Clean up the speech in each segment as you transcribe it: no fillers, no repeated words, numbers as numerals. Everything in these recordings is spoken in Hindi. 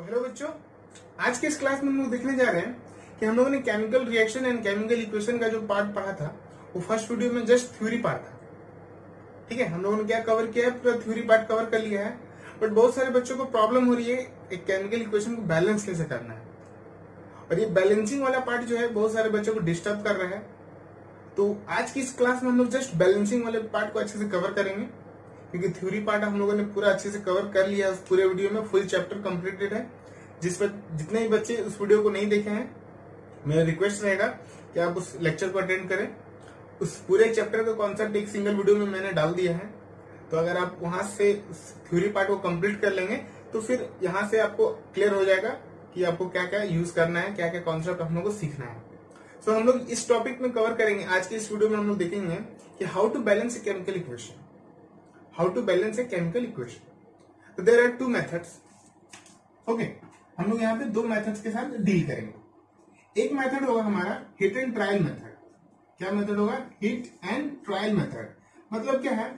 हेलो बच्चों, आज के इस क्लास में हम लोग देखने जा रहे हैं कि हम लोगों ने chemical reaction and chemical equation का जो पार्ट पढ़ा था वो फर्स्ट वीडियो में जस्ट थ्योरी पार्ट था। ठीक है, हम लोगों ने क्या कवर किया है, पूरा थ्योरी पार्ट कवर कर लिया है। बट बहुत सारे बच्चों को प्रॉब्लम हो रही है एक केमिकल इक्वेशन को बैलेंस कैसे करना है, और ये बैलेंसिंग वाला पार्ट जो है बहुत सारे बच्चों को डिस्टर्ब कर रहा है। तो आज की इस क्लास में हम लोग जस्ट बैलेंसिंग वाले पार्ट को अच्छे से कवर करेंगे, क्योंकि थ्योरी पार्ट हम लोगों ने पूरा अच्छे से कवर कर लिया है। उस पूरे वीडियो में फुल चैप्टर कंप्लीटेड है। जिस पर जितने भी बच्चे उस वीडियो को नहीं देखे हैं, मेरा रिक्वेस्ट रहेगा कि आप उस लेक्चर को अटेंड करें। उस पूरे चैप्टर का कॉन्सेप्ट एक सिंगल वीडियो में मैंने डाल दिया है। तो अगर आप वहां से थ्योरी पार्ट को कंप्लीट कर लेंगे तो फिर यहाँ से आपको क्लियर हो जाएगा कि आपको क्या क्या यूज करना है, क्या क्या कॉन्सेप्ट हम लोग को सीखना है। सो हम लोग इस टॉपिक में कवर करेंगे। आज के इस वीडियो में हम लोग देखेंगे कि how to balance a chemical equation. How to balance a chemical equation. तो there are two methods. Okay, हम लोग यहाँ पे दो मेथड्स के साथ डील करेंगे। एक मेथड होगा हमारा हिट एंड ट्रायल मेथड। क्या मेथड होगा? Hit and trial method. मतलब क्या है,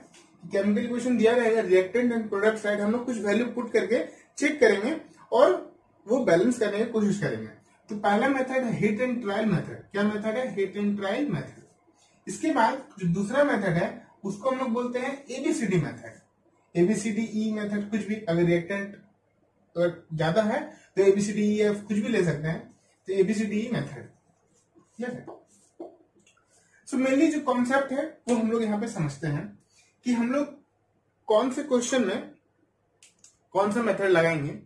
केमिकल इक्वेशन दिया रहेगा, रिएक्टेंट एंड प्रोडक्ट साइड हम लोग कुछ वैल्यू पुट करके चेक करेंगे और वो बैलेंस करने की कोशिश करेंगे। तो पहला मेथड है हिट एंड ट्रायल मेथड। क्या मेथड है? Hit and trial method. इसके बाद जो दूसरा मेथड है उसको हम लोग बोलते हैं एबीसीडी मेथड। एबीसीडी ई मेथड, कुछ भी, अगर रिएक्टेंट ज्यादा है तो एबीसीडी ई एफ कुछ भी ले सकते हैं। तो एबीसीडी ई मेथड। ठीक है, सो मेनली जो कॉन्सेप्ट है वो हम लोग यहाँ पे समझते हैं कि हम लोग कौन से क्वेश्चन में कौन सा मेथड लगाएंगे,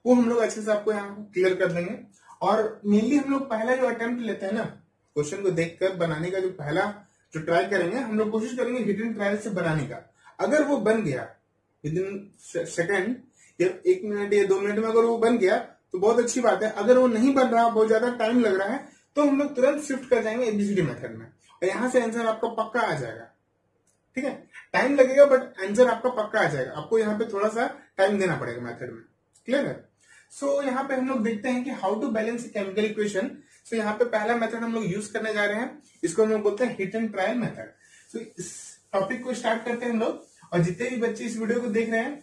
वो हम लोग अच्छे से आपको यहाँ क्लियर कर देंगे। और मेनली हम लोग पहला जो अटेम्प्ट लेते हैं ना, क्वेश्चन को देखकर बनाने का जो पहला जो ट्राई करेंगे, हम लोग कोशिश करेंगे हिट एंड ट्रायल से बनाने का। अगर वो बन गया विद इन सेकेंड या 1 मिनट या 2 मिनट में, अगर वो बन गया तो बहुत अच्छी बात है। अगर वो नहीं बन रहा, बहुत ज्यादा टाइम लग रहा है, तो हम लोग तुरंत शिफ्ट कर जाएंगे एबीसीडी मेथड में और यहाँ से आंसर आपका पक्का आ जाएगा। ठीक है, टाइम लगेगा बट आंसर आपका पक्का आ जाएगा। आपको यहाँ पे थोड़ा सा टाइम देना पड़ेगा मेथड में। क्लियर है? सो यहाँ पे हम लोग देखते हैं कि how to balance chemical equation. So यहाँ पे पहला मेथड हम लोग यूज करने जा रहे हैं, इसको हम लोग बोलते हैं हिट एंड ट्रायल मेथड। सो इस टॉपिक को स्टार्ट करते हैं हम लोग। और जितने भी बच्चे इस वीडियो को देख रहे हैं,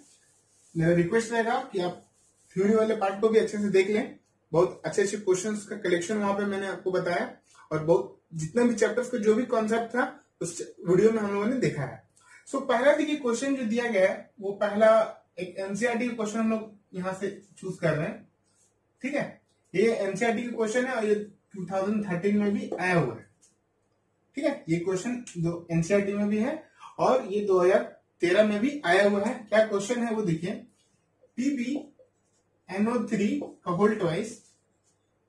मेरा रिक्वेस्ट रहेगा कि आप थ्योरी वाले पार्ट को भी अच्छे से देख लें। बहुत अच्छे अच्छे क्वेश्चंस का कलेक्शन वहां पे मैंने आपको बताया, और बहुत जितना भी चैप्टर्स का जो भी कॉन्सेप्ट था उस वीडियो में हम लोगों ने देखा है। सो पहला देखिए क्वेश्चन जो दिया गया है वो पहला एक एनसीईआरटी का क्वेश्चन हम लोग यहाँ से चूज कर रहे हैं। ठीक है, ये एनसीईआरटी का क्वेश्चन है और ये 2013 में भी आया हुआ है। ठीक है, ये क्वेश्चन जो एनसीईआरटी में भी है और ये 2013 में भी आया हुआ है। क्या क्वेश्चन है वो देखिए। PbNO3 का होल ट्वाइस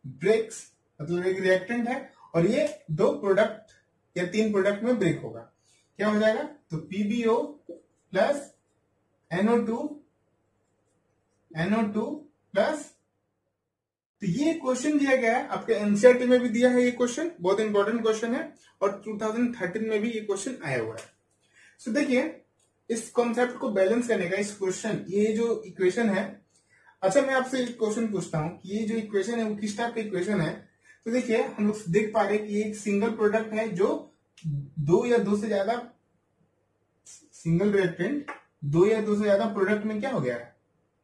ब्रेक्स, मतलब एक रिएक्टेंट है और ये 2 प्रोडक्ट या 3 प्रोडक्ट में ब्रेक होगा। क्या हो जाएगा? तो PbO प्लस NO2 प्लस, तो ये क्वेश्चन दिया गया है आपके एनसीईआरटी में भी दिया है। ये क्वेश्चन बहुत इंपॉर्टेंट क्वेश्चन है और 2013 में भी ये क्वेश्चन आया हुआ है। सो देखिए, इस कॉन्सेप्ट को बैलेंस करने का इस क्वेश्चन, ये जो इक्वेशन है। अच्छा, मैं आपसे एक क्वेश्चन पूछता हूं कि ये जो इक्वेशन है वो किस टाइप का इक्वेशन है। तो देखिए, हम लोग देख पा रहे हैं कि ये एक सिंगल प्रोडक्ट है जो 2 या 2 से ज्यादा सिंगल रिएक्टेंट 2 या 2 से ज्यादा प्रोडक्ट में क्या हो गया है?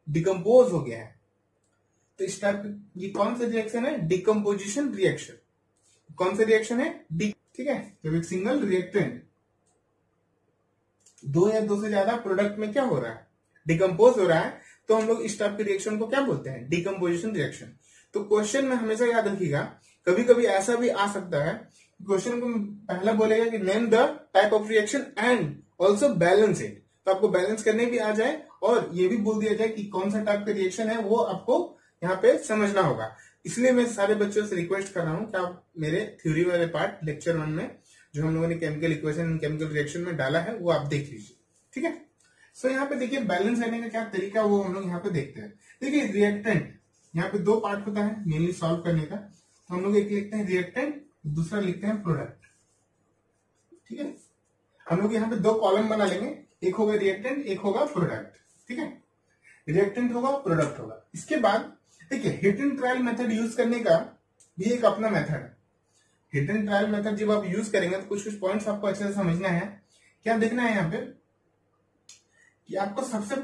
डिकम्पोज हो गया है। तो इस टाइप, ये कौन सा रिएक्शन है? Decomposition reaction. कौन सा रिएक्शन है? ठीक है, जब एक सिंगल रिएक्टेंट 2 या 2 से ज्यादा प्रोडक्ट में क्या हो रहा है? डिकम्पोज हो रहा है, तो हम लोग इस टाइप के रिएक्शन को क्या बोलते हैं? Decomposition reaction. तो क्वेश्चन में हमेशा याद रखिएगा, कभी कभी ऐसा भी आ सकता है, क्वेश्चन को पहला बोलेगा कि name the type of reaction and also balance it. तो आपको बैलेंस करने भी आ जाए और ये भी बोल दिया जाए कि कौन सा टाइप का रिएक्शन है, वो आपको यहाँ पे समझना होगा। इसलिए मैं सारे बच्चों से रिक्वेस्ट कर रहा हूँ कि आप मेरे थ्योरी वाले पार्ट लेक्चर 1 में जो हम लोगों ने chemical equation and chemical reaction में डाला है वो आप देख लीजिए। ठीक है, सो यहाँ पे देखिए बैलेंस करने का क्या तरीका, वो हम लोग यहाँ पे देखते हैं। देखिए, रिएक्टेंट यहाँ पे 2 पार्ट होता है मेनली सॉल्व करने का। तो हम लोग एक लिखते हैं रिएक्टेंट, दूसरा लिखते हैं प्रोडक्ट। ठीक है, हम लोग यहाँ पे 2 कॉलम बना लेंगे, एक होगा रिएक्टेंट, एक होगा प्रोडक्ट। ठीक है, रिएक्टेंट होगा, प्रोडक्ट होगा। इसके बाद देखिए, hit and trial method use करने का भी एक अपना मेथड है। हिट एंड ट्रायल मेथड जब आप यूज करेंगे तो कुछ कुछ पॉइंट्स आपको अच्छे से समझना है। क्या देखना है यहाँ पे कि आपको सबसे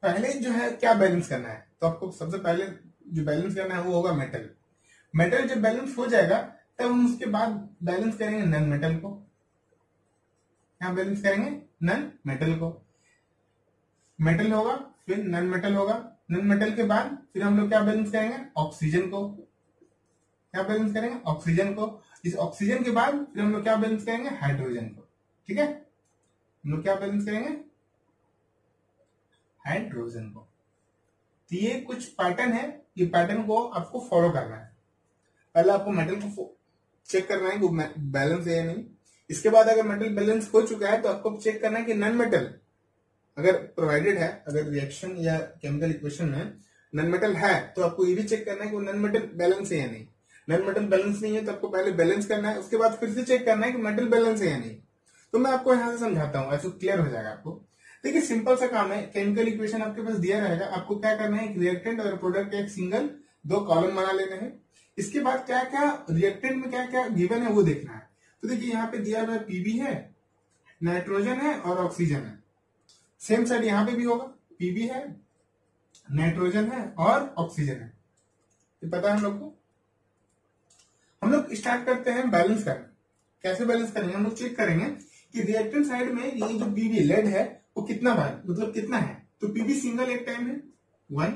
पहले जो है क्या बैलेंस करना है। तो आपको सबसे पहले जो बैलेंस करना है वो होगा मेटल। मेटल जब बैलेंस हो जाएगा तब हम उसके बाद बैलेंस करेंगे नन मेटल को। यहाँ बैलेंस करेंगे नन मेटल को। मेटल होगा फिर नन मेटल होगा, नन मेटल के बाद फिर हम लोग क्या बैलेंस करेंगे, ऑक्सीजन को। क्या बैलेंस करेंगे, ऑक्सीजन को। इस ऑक्सीजन के बाद फिर हम लोग क्या बैलेंस करेंगे, हाइड्रोजन को। ठीक है, हम लोग क्या बैलेंस करेंगे, हाइड्रोजन को। तो ये कुछ पैटर्न है, ये पैटर्न को आपको फॉलो करना है। पहले आपको मेटल को चेक करना है कि बैलेंस है या नहीं। इसके बाद अगर मेटल बैलेंस हो चुका है तो आपको चेक करना है कि नन मेटल अगर प्रोवाइडेड है, अगर रिएक्शन या केमिकल इक्वेशन में नन मेटल है तो आपको ये भी चेक करना है कि नन मेटल बैलेंस है या नहीं। नन मेटल बैलेंस नहीं है तो आपको पहले बैलेंस करना है, उसके बाद फिर से चेक करना है कि मेटल बैलेंस है या नहीं। तो मैं आपको यहां से समझाता हूं, ऐसे क्लियर हो जाएगा आपको। देखिए सिंपल सा काम है, केमिकल इक्वेशन आपके पास दिया रहेगा, आपको क्या करना है, रिएक्टेंट और प्रोडक्ट का एक सिंगल दो कॉलम बना लेना है। इसके बाद क्या क्या रिएक्टेंट में क्या क्या गिवन है वो देखना है। तो देखिए यहाँ पे दिया हुआ है पीबी है, नाइट्रोजन है और ऑक्सीजन है। सेम साइड यहाँ पे भी होगा, पीबी है, नाइट्रोजन है और ऑक्सीजन है। ये पता है हम लोग को। हम लोग स्टार्ट करते हैं बैलेंस करना। कैसे बैलेंस करेंगे, हम लोग चेक करेंगे कि रिएक्टेंट साइड में ये जो पीबी लेड है वो कितना बार मतलब कितना है। तो पीबी सिंगल एक टाइम है 1।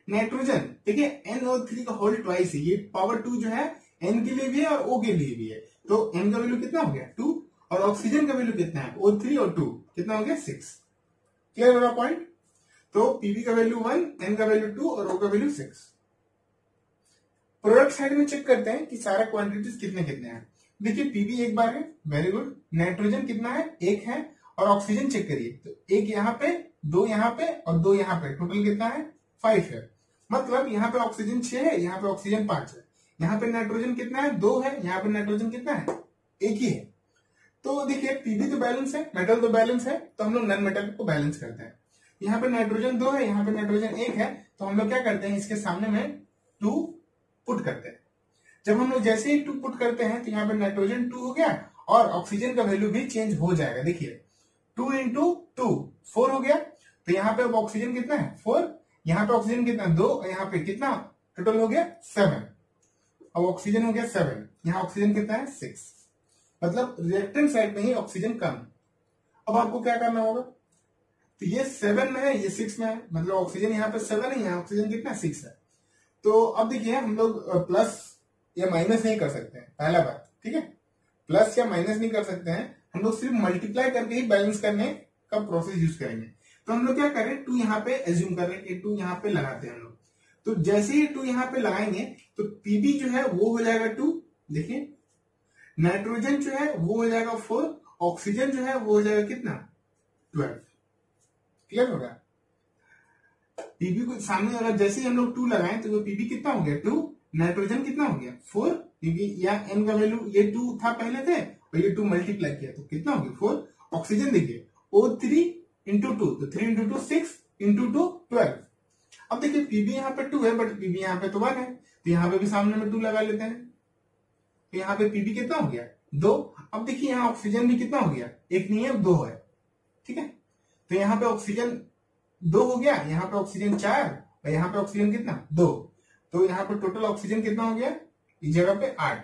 नाइट्रोजन देखिए NO3 का होल ट्वाइस है, ये पावर 2 जो है N के लिए भी है और O के लिए भी है। तो N का वैल्यू कितना हो गया 2 और ऑक्सीजन का वैल्यू कितना है O3 और 2 कितना हो गया 6। क्लियर हो रहा पॉइंट। तो पीबी का वैल्यू 1, N का वैल्यू 2 और O का वैल्यू 6। प्रोडक्ट साइड में चेक करते हैं कि सारा क्वांटिटीज कितने कितने हैं। देखिए पीबी एक बार है, वेरी गुड। नाइट्रोजन कितना है, 1 है। और ऑक्सीजन चेक करिए तो 1 यहाँ पे, 2 यहाँ पे और 2 यहाँ पे, टोटल कितना है 5 है। मतलब यहाँ पे ऑक्सीजन 6 है, यहाँ पे ऑक्सीजन 5 है। यहाँ पे नाइट्रोजन कितना है 2 है, यहाँ पे नाइट्रोजन कितना है 1 ही है। तो देखिए पीबी तो बैलेंस है, मेटल तो बैलेंस है, तो हम लोग नन मेटल को बैलेंस करते हैं। यहाँ पे नाइट्रोजन 2 है, यहाँ पे नाइट्रोजन 1 है, तो हम लोग क्या करते हैं इसके सामने में 2 पुट करते हैं। जब हम लोग जैसे ही 2 पुट करते हैं तो यहाँ पे नाइट्रोजन 2 हो गया और ऑक्सीजन का वैल्यू भी चेंज हो जाएगा। देखिए 2 इंटू 2 4 हो गया। तो यहाँ पे अब ऑक्सीजन कितना है 4, यहाँ पे ऑक्सीजन कितना 2 और यहाँ पे कितना टोटल हो गया 7। अब ऑक्सीजन हो गया 7, यहाँ ऑक्सीजन कितना है 6। मतलब रिएक्टेंट साइड में ही ऑक्सीजन कम। अब आपको क्या करना होगा, तो ये 7 में है, ये 6 में है, मतलब ऑक्सीजन यहाँ पे 7 है, यहाँ ऑक्सीजन कितना 6 है। तो अब देखिए हम लोग प्लस या माइनस नहीं कर सकते हैं, पहला बात, ठीक है। प्लस या माइनस नहीं कर सकते हैं, हम लोग सिर्फ मल्टीप्लाई करके ही बैलेंस करने का प्रोसेस यूज करेंगे। तो हम लोग क्या करें, 2 यहाँ पे एज्यूम कर रहे हैं, 2 यहाँ पे लगाते हैं हम लोग। तो जैसे ही 2 यहाँ पे लगाएंगे तो पीबी जो है वो हो जाएगा 2। देखिए नाइट्रोजन जो है वो हो जाएगा 4, ऑक्सीजन जो है वो हो जाएगा कितना 12। क्लियर होगा। पीबी को सामने अगर जैसे ही हम लोग 2 लगाएं तो पीबी कितना हो गया 2, नाइट्रोजन कितना हो गया 4, क्योंकि यहाँ N का वैल्यू ये 2 था पहले थे और ये 2 मल्टीप्लाई किया तो कितना हो गया 4। ऑक्सीजन देखिए O3 इंटू 2, तो 3 इंटू 2 6 इंटू 2 12। अब देखिए पीबी यहाँ पे 2 है बट पीबी यहाँ पे तो 1 है, तो यहाँ पे भी सामने में 2 लगा लेते हैं। तो यहाँ पे पीबी कितना हो गया 2। अब देखिए यहाँ ऑक्सीजन भी कितना हो गया, 1 नहीं है 2 है, ठीक है। तो यहाँ पे ऑक्सीजन 2 हो गया, यहाँ पे ऑक्सीजन 4 और यहाँ पे ऑक्सीजन कितना 2। तो यहाँ पे टोटल ऑक्सीजन कितना हो गया इस जगह पे 8।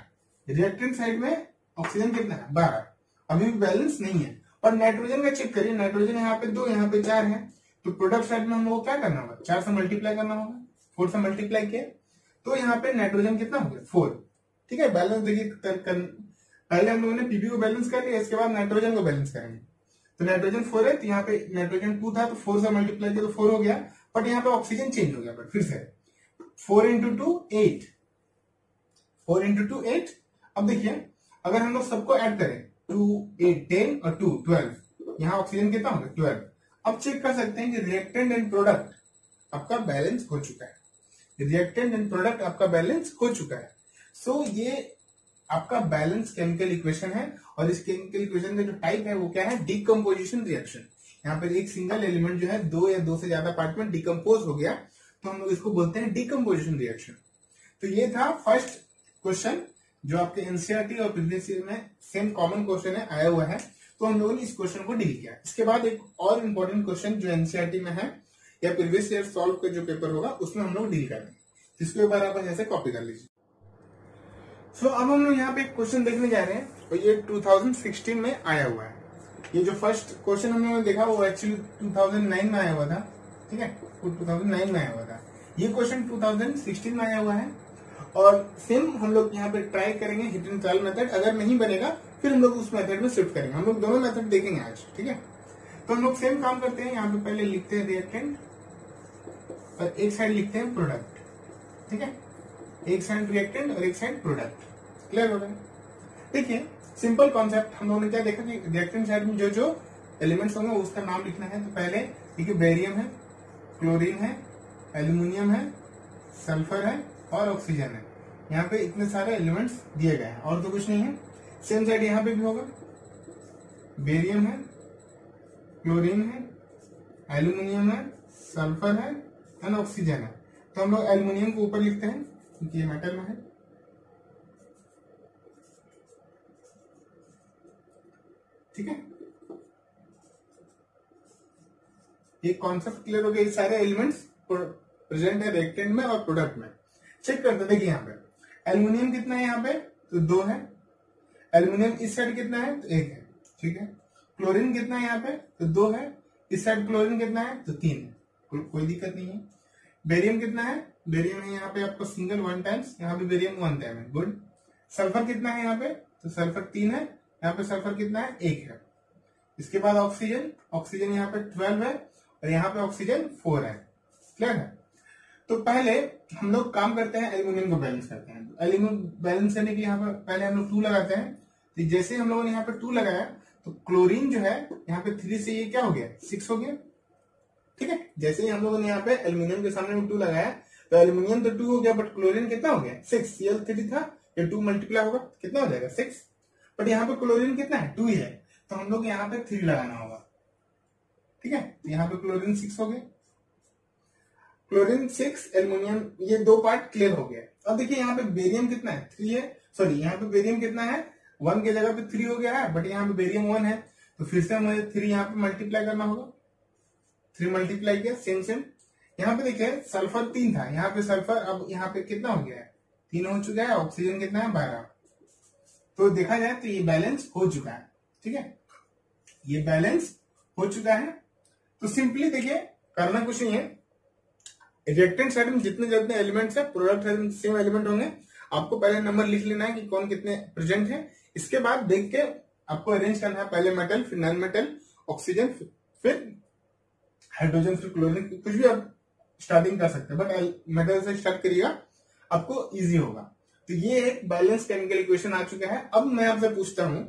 रिएक्टेंट साइड में ऑक्सीजन कितना है 12, अभी भी बैलेंस नहीं है। और नाइट्रोजन का चेक करिए, नाइट्रोजन यहाँ पे 2 यहाँ पे 4 है, तो प्रोडक्ट साइड में हम लोग क्या करना होगा 4 से मल्टीप्लाई करना होगा, 4 से मल्टीप्लाई किया तो यहाँ पे नाइट्रोजन कितना हो गया 4। ठीक है, बैलेंस देखिए पहले हम लोगों ने पीबी को बैलेंस कर लिया, इसके बाद नाइट्रोजन को बैलेंस करेंगे। तो नाइट्रोजन 4 है, तो यहाँ पे नाइट्रोजन 2 था तो 4 से मल्टीप्लाई किया तो 4 हो गया, बट यहाँ पे ऑक्सीजन चेंज हो गया। बट फिर से 4 इंटू 2 8, 4 इंटू 2 8। अब देखिए अगर हम लोग सबको ऐड करें 2 8 10 और 2 12, यहाँ ऑक्सीजन कितना होगा 12। अब चेक कर सकते हैं कि रिएक्टेंट एंड प्रोडक्ट आपका बैलेंस हो चुका है, रिएक्टेंट एंड प्रोडक्ट आपका बैलेंस हो चुका है। सो ये आपका बैलेंस केमिकल इक्वेशन है। और इस केमिकल इक्वेशन का जो टाइप है वो क्या है, डिकम्पोजिशन रिएक्शन। यहाँ पर एक सिंगल एलिमेंट जो है 2 या 2 से ज्यादा पार्ट में डिकम्पोज हो गया तो हम लोग इसको बोलते हैं डिकम्पोजिशन रिएक्शन। तो ये था फर्स्ट क्वेश्चन जो आपके एनसीईआरटी और प्रीवियस ईयर में सेम कॉमन क्वेश्चन है आया हुआ है, तो हम लोगों ने इस क्वेश्चन को डील किया। इसके बाद एक और इम्पोर्टेंट क्वेश्चन जो एनसीईआरटी में है या प्रीवियस ईयर सॉल्व का जो पेपर होगा उसमें हम लोग डील करेंगे। जिसको एक बार आप ऐसे कॉपी कर लीजिए। सो अब हम लोग यहाँ पे एक क्वेश्चन देखने जा रहे हैं और ये 2016 में आया हुआ है। ये जो फर्स्ट क्वेश्चन हम लोगों ने देखा वो एक्चुअली 2009 में आया हुआ था, ठीक है, वो 2009 में आया हुआ था। ये क्वेश्चन 2016 में आया हुआ है और सेम हम लोग यहाँ पे ट्राई करेंगे हिट एंड ट्रायल मेथड। अगर नहीं बनेगा फिर हम लोग उस मेथड में शिफ्ट करेंगे। हम लोग दोनों मेथड देखेंगे आज, ठीक है। तो हम लोग सेम काम करते हैं, यहाँ पे पहले लिखते हैं रिएक्टेंट और एक साइड लिखते हैं प्रोडक्ट, ठीक है। एक साइड रिएक्टेंट और एक साइड प्रोडक्ट। क्लियर हो रहा है? देखिए सिंपल कॉन्सेप्ट हम लोगों ने क्या देखा कि रिएक्टेंट साइड में जो जो एलिमेंट्स होंगे उसका नाम लिखना है। तो पहले देखिए बेरियम है, क्लोरीन है, एल्यूमिनियम है, सल्फर है और ऑक्सीजन है। यहाँ पे इतने सारे एलिमेंट्स दिए गए हैं और तो कुछ नहीं है। सेम साइड यहाँ पे भी होगा, बेरियम है, क्लोरीन है, एल्यूमिनियम है, सल्फर है एंड ऑक्सीजन है। तो हम लोग एल्यूमिनियम को ऊपर लिखते हैं क्योंकि ये मेटल में है, ठीक है। ये कॉन्सेप्ट क्लियर हो गया। ये सारे एलिमेंट्स प्रेजेंट है रिएक्टेंट में और प्रोडक्ट में। चेक करते देखिए यहाँ पे एल्यूमिनियम कितना है, यहाँ पे तो 2 है। एल्यूमिनियम इस साइड कितना है तो 1 है, ठीक है। क्लोरीन कितना है यहाँ पे तो 2 है। इस साइड क्लोरीन कितना है तो 3 है, कोई दिक्कत नहीं है। बेरियम कितना है, बेरियम है यहाँ पे आपको सिंगल 1 टाइम्स, यहाँ पे बेरियम 1 टाइम है, गुड। सल्फर कितना है यहाँ पे तो सल्फर 3 है। यहाँ पे सल्फर कितना है 1 है। इसके बाद ऑक्सीजन, ऑक्सीजन यहाँ पे 12 है और यहाँ पे ऑक्सीजन 4 है। क्लियर है? तो पहले हम लोग काम करते हैं, एल्यूमिनियम को बैलेंस करते हैं। तो एल्यूमिनियम बैलेंस करने के लिए यहाँ पे पहले हम लोग 2 लगाते हैं। तो जैसे हम लोगों ने यहाँ पे 2 लगाया तो क्लोरीन जो है यहाँ पे 3 से ये क्या हो गया 6 हो गया, ठीक है। जैसे ही हम लोगों ने यहाँ पे एल्यूमिनियम के सामने 2 लगाया तो एल्यूमिनियम तो 2 हो गया बट क्लोरीन कितना हो गया 6। Cl3 था, ये 2 मल्टीप्लाई होगा कितना हो जाएगा 6। बट यहाँ पे क्लोरीन कितना है 2 ही है, तो हम लोग यहाँ पे 3 लगाना होगा, ठीक है। तो यहाँ पे क्लोरीन 6 हो गया, क्लोरीन 6, एल्यूमिनियम, ये 2 पार्ट क्लियर हो गया। अब देखिए यहाँ पे बेरियम कितना है 3 है, सॉरी यहाँ पे बेरियम कितना है 1 के जगह पे 3 हो गया है बट यहाँ पे बेरियम 1 है, तो फिर से हमें 3 यहाँ पे मल्टीप्लाई करना होगा। 3 मल्टीप्लाई किया, सेम यहाँ पे देखिए सल्फर 3 था, यहाँ पे सल्फर अब यहाँ पे कितना हो गया है 3 हो चुका है। ऑक्सीजन कितना है 12। तो देखा जाए तो ये बैलेंस हो चुका है, ठीक है, ये बैलेंस हो चुका है। तो सिंपली देखिए करना कुछ नहीं है, रिएक्टेंट साइड में जितने एलिमेंट्स है प्रोडक्ट साइड में सेम एलिमेंट होंगे। आपको पहले नंबर लिख लेना है कि कौन कितने प्रेजेंट है। इसके बाद देख के आपको अरेंज करना है, पहले मेटल फिर नॉन मेटल, ऑक्सीजन फिर हाइड्रोजन फिर क्लोरीन, कुछ भी आप स्टार्टिंग कर सकते हैं बट मेटल से स्टार्ट करिएगा, आपको इजी होगा। तो ये एक बैलेंस केमिकल इक्वेशन आ चुका है। अब मैं आपसे पूछता हूं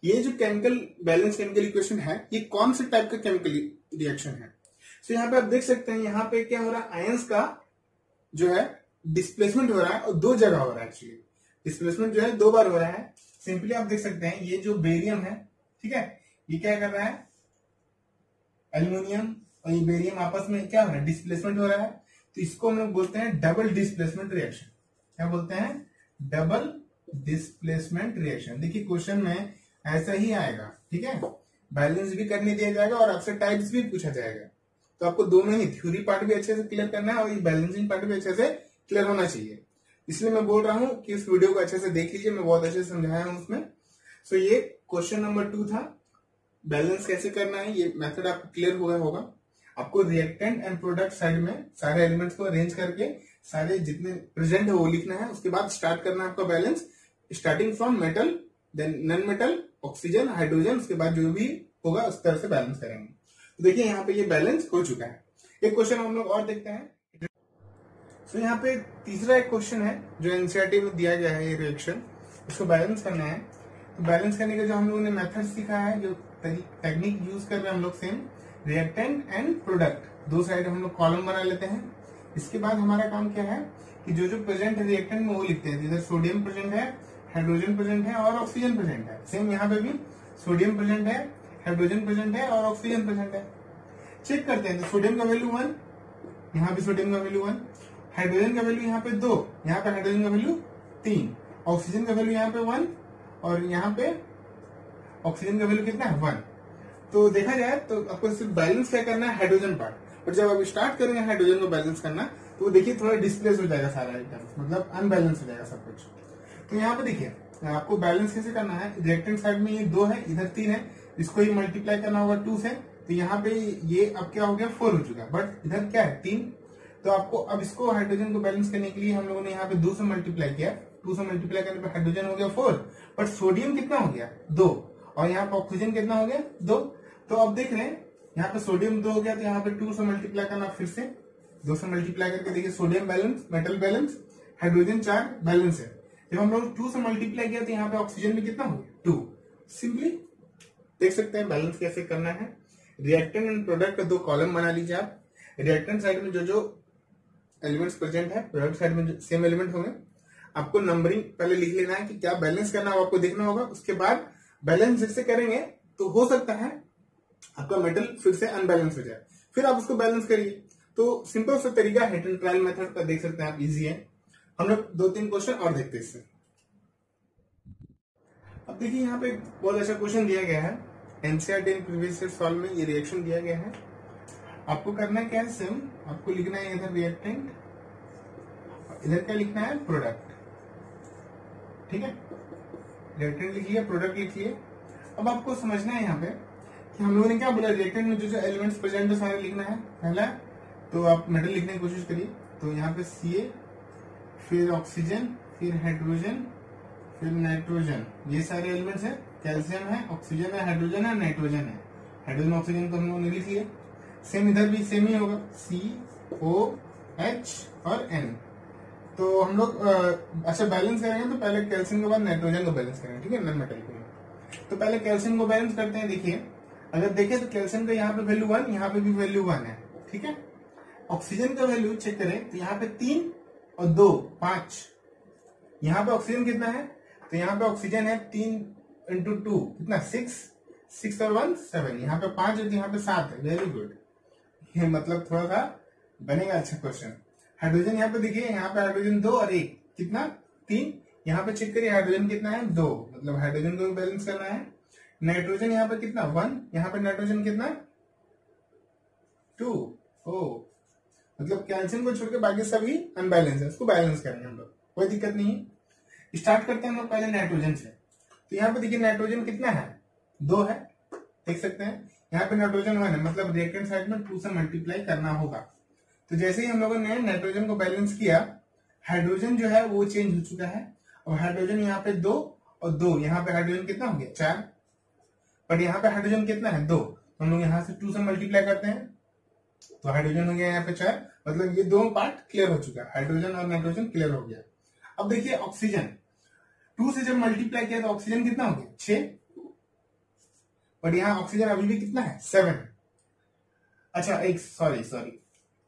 ये जो केमिकल बैलेंस केमिकल इक्वेशन है ये कौन से टाइप का केमिकल रिएक्शन है। तो यहाँ पे आप देख सकते हैं यहाँ पे क्या हो रहा है, आयंस का जो है डिस्प्लेसमेंट हो रहा है और 2 जगह हो रहा है। एक्चुअली डिस्प्लेसमेंट जो है 2 बार हो रहा है। सिंपली आप देख सकते हैं ये जो बेरियम है, ठीक है, ये क्या कर रहा है एल्यूमिनियम और ये बेरियम आपस में क्या हो रहा है डिस्प्लेसमेंट हो रहा है। तो इसको हम लोग बोलते हैं डबल डिस्प्लेसमेंट रिएक्शन। क्या बोलते हैं डबल डिस्प्लेसमेंट रिएक्शन। देखिए क्वेश्चन में ऐसा ही आएगा, ठीक है, बैलेंस भी करने दिया जाएगा और आपसे टाइप्स भी पूछा जाएगा। तो आपको दोनों ही थ्योरी पार्ट भी अच्छे से क्लियर करना है और ये बैलेंसिंग पार्ट भी अच्छे से क्लियर होना चाहिए। इसलिए मैं बोल रहा हूं कि इस वीडियो को अच्छे से देख लीजिए, मैं बहुत अच्छे से समझाया हूं उसमें। सो ये क्वेश्चन नंबर 2 था, बैलेंस कैसे करना है, ये मेथड आपको क्लियर हुआ होगा। आपको रिएक्टेंट एंड प्रोडक्ट साइड में सारे एलिमेंट्स को अरेंज करके सारे जितने प्रेजेंट है वो लिखना है। उसके बाद स्टार्ट करना है आपका balance, starting from metal then non metal, oxygen, hydrogen, उसके बाद जो भी होगा उस तरह से बैलेंस करेंगे। तो देखिए यहाँ पे ये बैलेंस हो चुका है। एक क्वेश्चन हम लोग और देखते हैं। तो यहाँ पे तीसरा एक क्वेश्चन है जो एनसीईआरटी में दिया गया है, ये रिएक्शन इसको बैलेंस करना है। तो बैलेंस करने का जो हम लोगों ने मेथड सीखा है, जो टेक्निक यूज कर रहे हैं हम लोग same, reactant and product 2 side हम लोग कॉलम बना लेते हैं। इसके बाद हमारा काम क्या है कि जो जो प्रेजेंट है रिएक्टेंट में वो लिखते हैं। इधर सोडियम प्रेजेंट है, हाइड्रोजन प्रेजेंट है और ऑक्सीजन प्रेजेंट है। सेम यहाँ पे भी सोडियम प्रेजेंट है, हाइड्रोजन प्रेजेंट है और ऑक्सीजन प्रेजेंट है। चेक करते हैं तो सोडियम का वैल्यू 1, यहाँ पे सोडियम का वैल्यू 1, हाइड्रोजन का वैल्यू यहाँ पे 2, यहाँ पे हाइड्रोजन का वैल्यू 3, ऑक्सीजन का वैल्यू यहाँ पे 1 और यहाँ पे ऑक्सीजन का वैल्यू कितना है 1। तो देखा जाए तो आपको सिर्फ बैलेंस क्या करना है हाइड्रोजन पार्ट, और जब आप स्टार्ट करेंगे हाइड्रोजन को बैलेंस करना तो तो देखिए थोड़ा डिस्प्लेस हो जाएगा सारा आइटम, मतलब अनबैलेंस हो जाएगा सब कुछ। तो यहाँ पे देखिए आपको बैलेंस कैसे करना है, रिएक्टेंट साइड में ये 2 है, इधर 3 है, इसको ही मल्टीप्लाई करना होगा 2 से, तो यहाँ पे ये अब क्या हो गया 4 हो चुका, बट इधर क्या है 3। तो आपको अब इसको हाइड्रोजन को बैलेंस करने के लिए हम लोगों ने यहाँ पे 2 से मल्टीप्लाई किया, 2 से मल्टीप्लाई करने पे हाइड्रोजन हो गया 4, बट सोडियम कितना हो गया 2, और यहाँ पे ऑक्सीजन कितना हो गया 2। तो अब देख रहे हैं यहाँ पे सोडियम 2 हो गया, तो यहाँ पे 2 से मल्टीप्लाई करना, फिर से 2 से मल्टीप्लाई करके देखिए sodium balance, metal balance, hydrogen 4 balance है। जब हम लोग 2 से मल्टीप्लाई किया तो यहाँ पे ऑक्सीजन में कितना हो गया 2। सिंपली देख सकते हैं बैलेंस कैसे करना है। रिएक्टेंट एंड प्रोडक्ट का 2 कॉलम बना लीजिए आप। रिएक्टेंट साइड में जो जो एलिमेंट्स प्रेजेंट है, प्रोडक्ट साइड में सेम एलिमेंट होंगे। आपको नंबरिंग पहले लिख लेना है कि क्या बैलेंस करना है, आपको देखना होगा। उसके बाद बैलेंस फिर से करेंगे तो हो सकता है आपका मेटल फिर से अनबैलेंस हो जाए, फिर आप उसको बैलेंस करिए। तो सिंपल सा तरीका हिट एंड ट्रायल मेथड का देख सकते हैं आप, इजी है। हम लोग 2-3 क्वेश्चन और देखते हैं इससे। अब देखिए यहाँ पे बहुत अच्छा क्वेश्चन दिया गया है, NCERT in previous year solve में ये रिएक्शन दिया गया है। आपको करना क्या है, सेम आपको लिखना है इधर रिएक्टेंट, इधर क्या लिखना है प्रोडक्ट, ठीक है। रिएक्टेंट लिख लिया, प्रोडक्ट लिख लिए। अब आपको समझना है यहाँ पे कि हम लोगों ने क्या बोला, रिएक्टेंट में जो जो एलिमेंट्स प्रेजेंट है सारे लिखना है। पहला तो आप मेटल लिखने की कोशिश करिए, तो यहाँ पे Ca, फिर ऑक्सीजन, फिर हाइड्रोजन, फिर नाइट्रोजन, ये सारे एलिमेंट्स है। कैल्शियम है, ऑक्सीजन है, हाइड्रोजन है, नाइट्रोजन है। हाइड्रोजन ऑक्सीजन को हम लोगों ने लिख लिया। सेम इधर भी सेम ही होगा, COH और N। तो हम लोग अच्छा बैलेंस करेंगे तो पहले कैल्शियम के बाद नाइट्रोजन को बैलेंस करेंगे, ठीक है, नॉन मेटल को। तो पहले कैल्शियम को बैलेंस करते हैं। देखिए अगर देखें तो कैल्शियम का यहाँ पे वैल्यू 1, यहाँ पे भी वैल्यू 1 है, ठीक है। ऑक्सीजन का वैल्यू चेक करें तो यहाँ पे 3 और 2 5। यहाँ पे ऑक्सीजन कितना है, तो यहाँ पे ऑक्सीजन है 3 × 2 कितना 6, 6 और 1 7। यहाँ पे 5 है तो यहाँ पे 7 है। वेरी गुड, ये मतलब थोड़ा सा बनेगा अच्छा क्वेश्चन। हाइड्रोजन यहाँ पे देखिए, यहाँ पे हाइड्रोजन 2 और 1 कितना 3। यहाँ पे चेक करिए हाइड्रोजन कितना है 2, मतलब हाइड्रोजन को भी बैलेंस करना है। नाइट्रोजन यहाँ पे कितना 1, यहाँ पे नाइट्रोजन कितना 2। ओ मतलब कैल्शियम को छोड़ के बाकी सभी अनबैलेंस है, उसको बैलेंस करेंगे हम लोग, कोई दिक्कत नहीं है। स्टार्ट करते हैं हम लोग पहले नाइट्रोजन से। तो यहाँ पे देखिए नाइट्रोजन कितना है 2 है, देख सकते हैं। यहाँ पे नाइट्रोजन 1 है, मतलब रिएक्टेंट साइड में 2 से मल्टीप्लाई करना होगा। तो जैसे ही हम लोगों ने नाइट्रोजन को बैलेंस किया, हाइड्रोजन जो है वो चेंज हो चुका है, और हाइड्रोजन यहाँ पे 2 और 2, यहाँ पे हाइड्रोजन कितना हो गया 4, बट यहाँ पे हाइड्रोजन कितना है 2। हम लोग यहाँ से 2 से मल्टीप्लाई करते हैं तो हाइड्रोजन हो गया यहाँ पे 4, मतलब ये 2 पार्ट क्लियर हो चुका है, हाइड्रोजन और नाइट्रोजन क्लियर हो गया। अब देखिए ऑक्सीजन 2 से जब मल्टीप्लाई किया तो ऑक्सीजन कितना हो गया 6, बट यहाँ ऑक्सीजन अभी भी कितना है 7। अच्छा एक सॉरी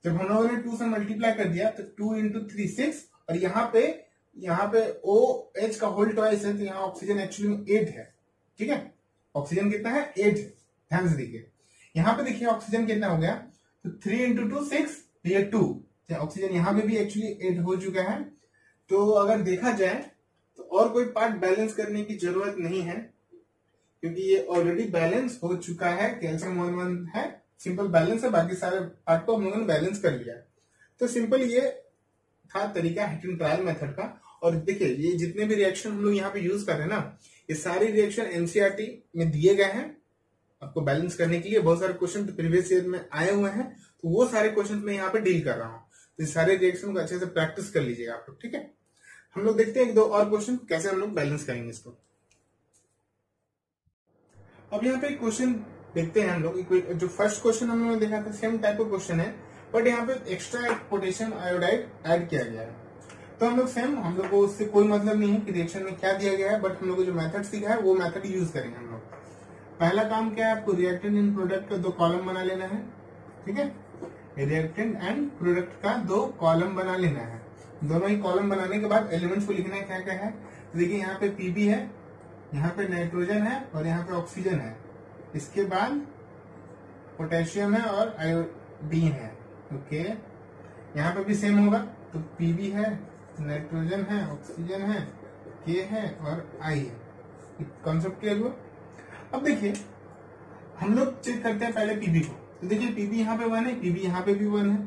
जब हम लोगों ने 2 से मल्टीप्लाई कर दिया तो 2 × 3 6, और यहाँ पे OH का होल ट्वाइस है, तो यहाँ ऑक्सीजन एक्चुअली में 8 है, ठीक है। ऑक्सीजन कितना है 8 है, ध्यान से देखिए। यहाँ पे देखिए ऑक्सीजन कितना हो गया, तो 3 × 2 6, ये 2। ऑक्सीजन यहाँ पे भी एक्चुअली 8 हो चुका है। तो अगर देखा जाए तो और कोई पार्ट बैलेंस करने की जरूरत नहीं है, क्योंकि ये ऑलरेडी बैलेंस हो चुका है। कैल्शियम 1 है, सिंपल बैलेंस है, बाकी सारे पार्ट को हम लोगों ने बैलेंस कर लिया। तो सिंपल ये था तरीका हिट एंड ट्रायल मेथड का। और देखिए ये जितने भी रिएक्शन हम लोग यहाँ पे यूज कर रहे हैं ना, ये सारे रिएक्शन एनसीईआरटी में दिए गए हैं आपको बैलेंस करने के लिए। बहुत सारे क्वेश्चन तो प्रीवियस ईयर में आए हुए हैं, तो वो सारे क्वेश्चन मैं यहाँ पे डील कर रहा हूँ। तो ये सारे रिएक्शन को अच्छे से प्रैक्टिस कर लीजिएगा आप लोग, ठीक है। हम लोग देखते हैं 1-2 और क्वेश्चन कैसे हम लोग बैलेंस करेंगे इसको। अब यहाँ पे एक क्वेश्चन देखते हैं हम लोग। जो फर्स्ट क्वेश्चन हम लोगों ने देखा था सेम टाइप का क्वेश्चन है, बट यहाँ पे एक्स्ट्रा पोटेशियम आयोडाइड ऐड किया गया है। तो हम लोग सेम, हम लोग को उससे कोई मतलब नहीं है कि रिएक्शन में क्या दिया गया है, बट हम लोग को जो मेथड सीखा है वो मेथड यूज करेंगे हम लोग। पहला काम क्या है, आपको रिएक्टेंट एंड प्रोडक्ट का 2 कॉलम बना लेना है, ठीक है। रिएक्टेंट एंड प्रोडक्ट का 2 कॉलम बना लेना है। दोनों ही कॉलम बनाने के बाद एलिमेंट्स को लिखना है क्या क्या है। तो देखिए यहाँ पे Pb है, यहाँ पे नाइट्रोजन है और यहाँ पे ऑक्सीजन है। इसके बाद पोटेशियम है और आयोडीन है, ओके। यहाँ पे भी सेम होगा, तो Pb है, नाइट्रोजन है, ऑक्सीजन है, K है और I है। कॉन्सेप्ट क्लियर हुआ। अब देखिए हम लोग चेक करते हैं पहले Pb को। तो देखिए Pb यहाँ पे 1 है, Pb यहाँ पे भी 1 है,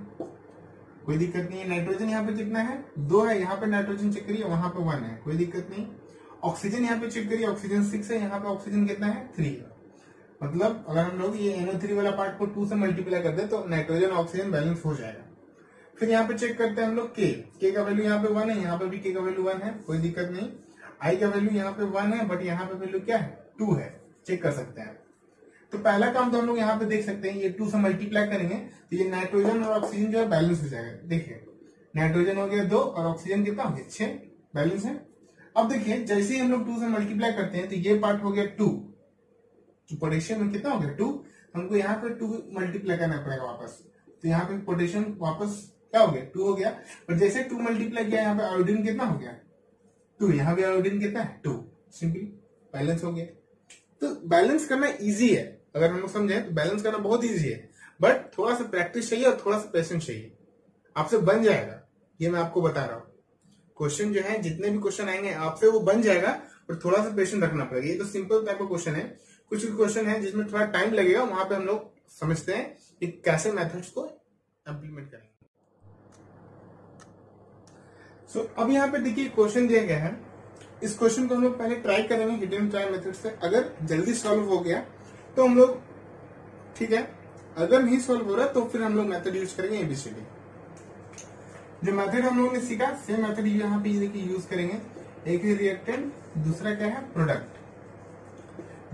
कोई दिक्कत नहीं है। नाइट्रोजन यहाँ पे कितना है 2 है, यहाँ पे नाइट्रोजन चेक करिए वहां पे 1 है, कोई दिक्कत नहीं। ऑक्सीजन यहाँ पे चेक करिए, ऑक्सीजन 6 है, यहाँ पे ऑक्सीजन कितना है 3 है। मतलब अगर हम लोग ये NO3 वाला पार्ट को 2 से मल्टीप्लाई कर दे तो नाइट्रोजन ऑक्सीजन बैलेंस हो जाएगा। फिर यहाँ पे चेक करते हैं हम लोग के का वैल्यू यहाँ पे 1 है, यहाँ पे भी के का वैल्यू 1 है, कोई दिक्कत नहीं। आई का वैल्यू यहाँ पे 1 है, बट यहाँ पे वैल्यू क्या है 2 है, चेक कर सकते हैं। तो पहला काम तो हम लोग यहाँ पे देख सकते हैं, ये 2 से मल्टीप्लाई करेंगे तो ये नाइट्रोजन और ऑक्सीजन जो है बैलेंस हो जाएगा। देखिए नाइट्रोजन हो गया 2 और ऑक्सीजन कितना हो गया 6, बैलेंस है। अब देखिए जैसे ही हम लोग 2 से मल्टीप्लाई करते हैं तो ये पार्ट हो गया 2, पोटेशियम में कितना हो गया 2, हमको यहाँ पे 2 मल्टीप्लाई करना पड़ेगा वापस, तो यहाँ पे पोटेशियम वापस क्या हो गया 2 हो गया। और जैसे 2 मल्टीप्लाई किया यहाँ पे आयोडीन कितना हो गया 2, यहाँ पे आयोडीन कितना है 2, सिंपली बैलेंस हो गया। तो बैलेंस करना इजी है, अगर हम लोग समझे तो बैलेंस करना बहुत इजी है, बट थोड़ा सा प्रैक्टिस चाहिए और थोड़ा सा पेशेंस चाहिए, आपसे बन जाएगा, ये मैं आपको बता रहा हूँ। क्वेश्चन जो है जितने भी क्वेश्चन आएंगे आपसे वो बन जाएगा, पर थोड़ा सा पेशेंस रखना पड़ेगा। ये तो सिंपल टाइप का क्वेश्चन है, कुछ क्वेश्चन है जिसमें थोड़ा टाइम लगेगा, वहां पे हम लोग समझते हैं कि कैसे मेथड्स को इम्प्लीमेंट करेंगे। सो अब यहाँ पे देखिए क्वेश्चन दिया गया है, इस क्वेश्चन को हम लोग पहले ट्राई करेंगे हिट एंड ट्राई मेथड से। अगर जल्दी सॉल्व हो गया तो हम लोग ठीक है, अगर नहीं सॉल्व हो रहा तो फिर हम लोग मेथड यूज करेंगे ABCD। जो मेथड हम लोगों ने सीखा सेम मेथड यहाँ पे देखिए यूज करेंगे। एक है रिएक्टेंट, दूसरा क्या है प्रोडक्ट।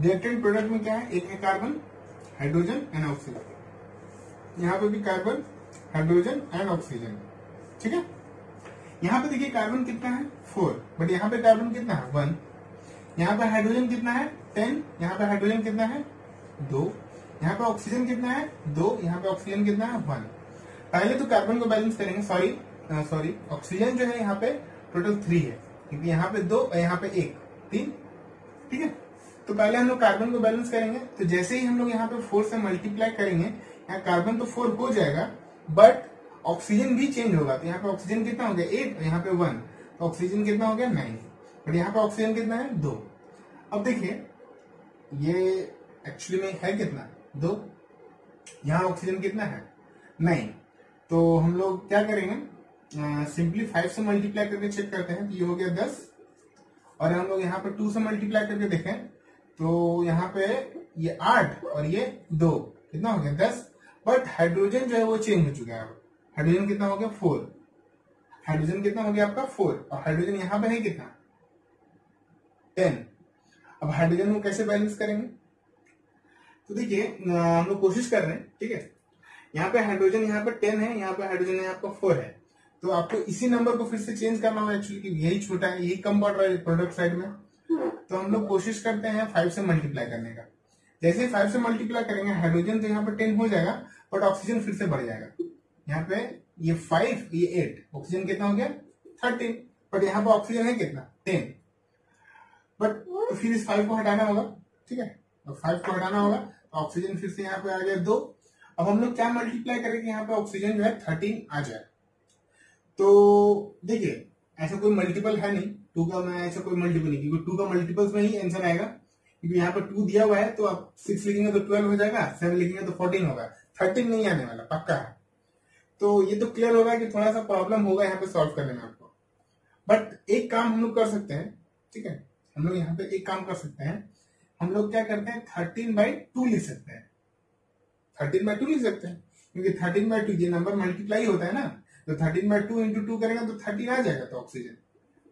रिएक्टेंट प्रोडक्ट में क्या है, एक है कार्बन, हाइड्रोजन एंड ऑक्सीजन। यहाँ पे भी कार्बन, हाइड्रोजन एंड ऑक्सीजन, ठीक है। यहाँ पे देखिए कार्बन कितना है 4, बट यहाँ पे कार्बन कितना है 1। यहाँ पे हाइड्रोजन कितना है 10, यहाँ पे हाइड्रोजन कितना है 2, यहाँ पे ऑक्सीजन कितना है 2, यहाँ पे ऑक्सीजन कितना है 1। पहले तो कार्बन को बैलेंस करेंगे, सॉरी ऑक्सीजन जो है यहाँ पे टोटल 3 है, क्योंकि यहाँ पे 2 और यहाँ पे 1, 3, ठीक है। तो पहले हम लोग कार्बन को बैलेंस करेंगे, तो जैसे ही हम लोग यहाँ पे 4 से मल्टीप्लाई करेंगे, यहाँ कार्बन तो 4 हो जाएगा, बट ऑक्सीजन भी चेंज होगा। तो यहाँ पे ऑक्सीजन कितना हो गया 8 और यहाँ पे 1, तो ऑक्सीजन कितना हो गया 9, बट यहाँ पे ऑक्सीजन कितना है 2। अब देखिए ये एक्चुअली में है कितना 2, यहाँ ऑक्सीजन कितना है 9, तो हम लोग क्या करेंगे सिंपली 5 से मल्टीप्लाई करके चेक करते हैं, तो ये हो गया 10। और हम लोग यहाँ पे 2 से मल्टीप्लाई करके देखें तो यहाँ पे ये 8 और ये 2, कितना हो गया 10। बट हाइड्रोजन जो है वो चेंज हो चुका है, हाइड्रोजन कितना हो गया 4, हाइड्रोजन कितना हो गया आपका 4, और हाइड्रोजन यहाँ पे है कितना 10। अब हाइड्रोजन को कैसे बैलेंस करेंगे, तो देखिए हम लोग कोशिश कर रहे हैं, ठीक है। यहाँ पे हाइड्रोजन यहाँ पे 10 है, यहाँ पे हाइड्रोजन यहाँ पे 4 है, तो आपको इसी नंबर को फिर से चेंज करना होगा एक्चुअली, यही छोटा है, यही कम पड़ रहा है प्रोडक्ट साइड में। तो हम लोग कोशिश करते हैं 5 से मल्टीप्लाई करने का। जैसे 5 से मल्टीप्लाई करेंगे हाइड्रोजन तो यहाँ पे 10 हो जाएगा, बट ऑक्सीजन फिर से बढ़ जाएगा। यहाँ पे ये 5 ये 8, ऑक्सीजन कितना हो गया 13, बट यहाँ पे ऑक्सीजन है कितना 10, बट तो फिर इस 5 को हटाना होगा, ठीक है। और 5 को हटाना होगा तो ऑक्सीजन फिर से यहाँ पे आ गया 2। अब हम लोग क्या मल्टीप्लाई करेंगे, यहाँ पे ऑक्सीजन जो है 13 आ जाए। तो देखिए ऐसा कोई मल्टीपल है नहीं 2 का, मैं ऐसा कोई मल्टीपल नहीं, क्योंकि 2 का मल्टीपल्स में ही आंसर आएगा, क्योंकि यहाँ पे 2 दिया हुआ है, तो आप 6 लिखेंगे तो 12 हो जाएगा, 7 लिखेंगे तो 14 होगा, 13 नहीं आने वाला पक्का है। तो ये तो क्लियर होगा कि थोड़ा सा प्रॉब्लम होगा यहाँ पे सॉल्व करने में आपको, बट एक काम हम लोग कर सकते हैं, ठीक है। हम लोग यहाँ पे एक काम कर सकते हैं, हम लोग क्या करते हैं 13/2 लिख सकते हैं, 13/2 लिख सकते हैं, क्योंकि 13/2 ये नंबर मल्टीप्लाई होता है ना, तो 13/2 इंटू 2 करेंगे तो 13 आ जाएगा तो ऑक्सीजन।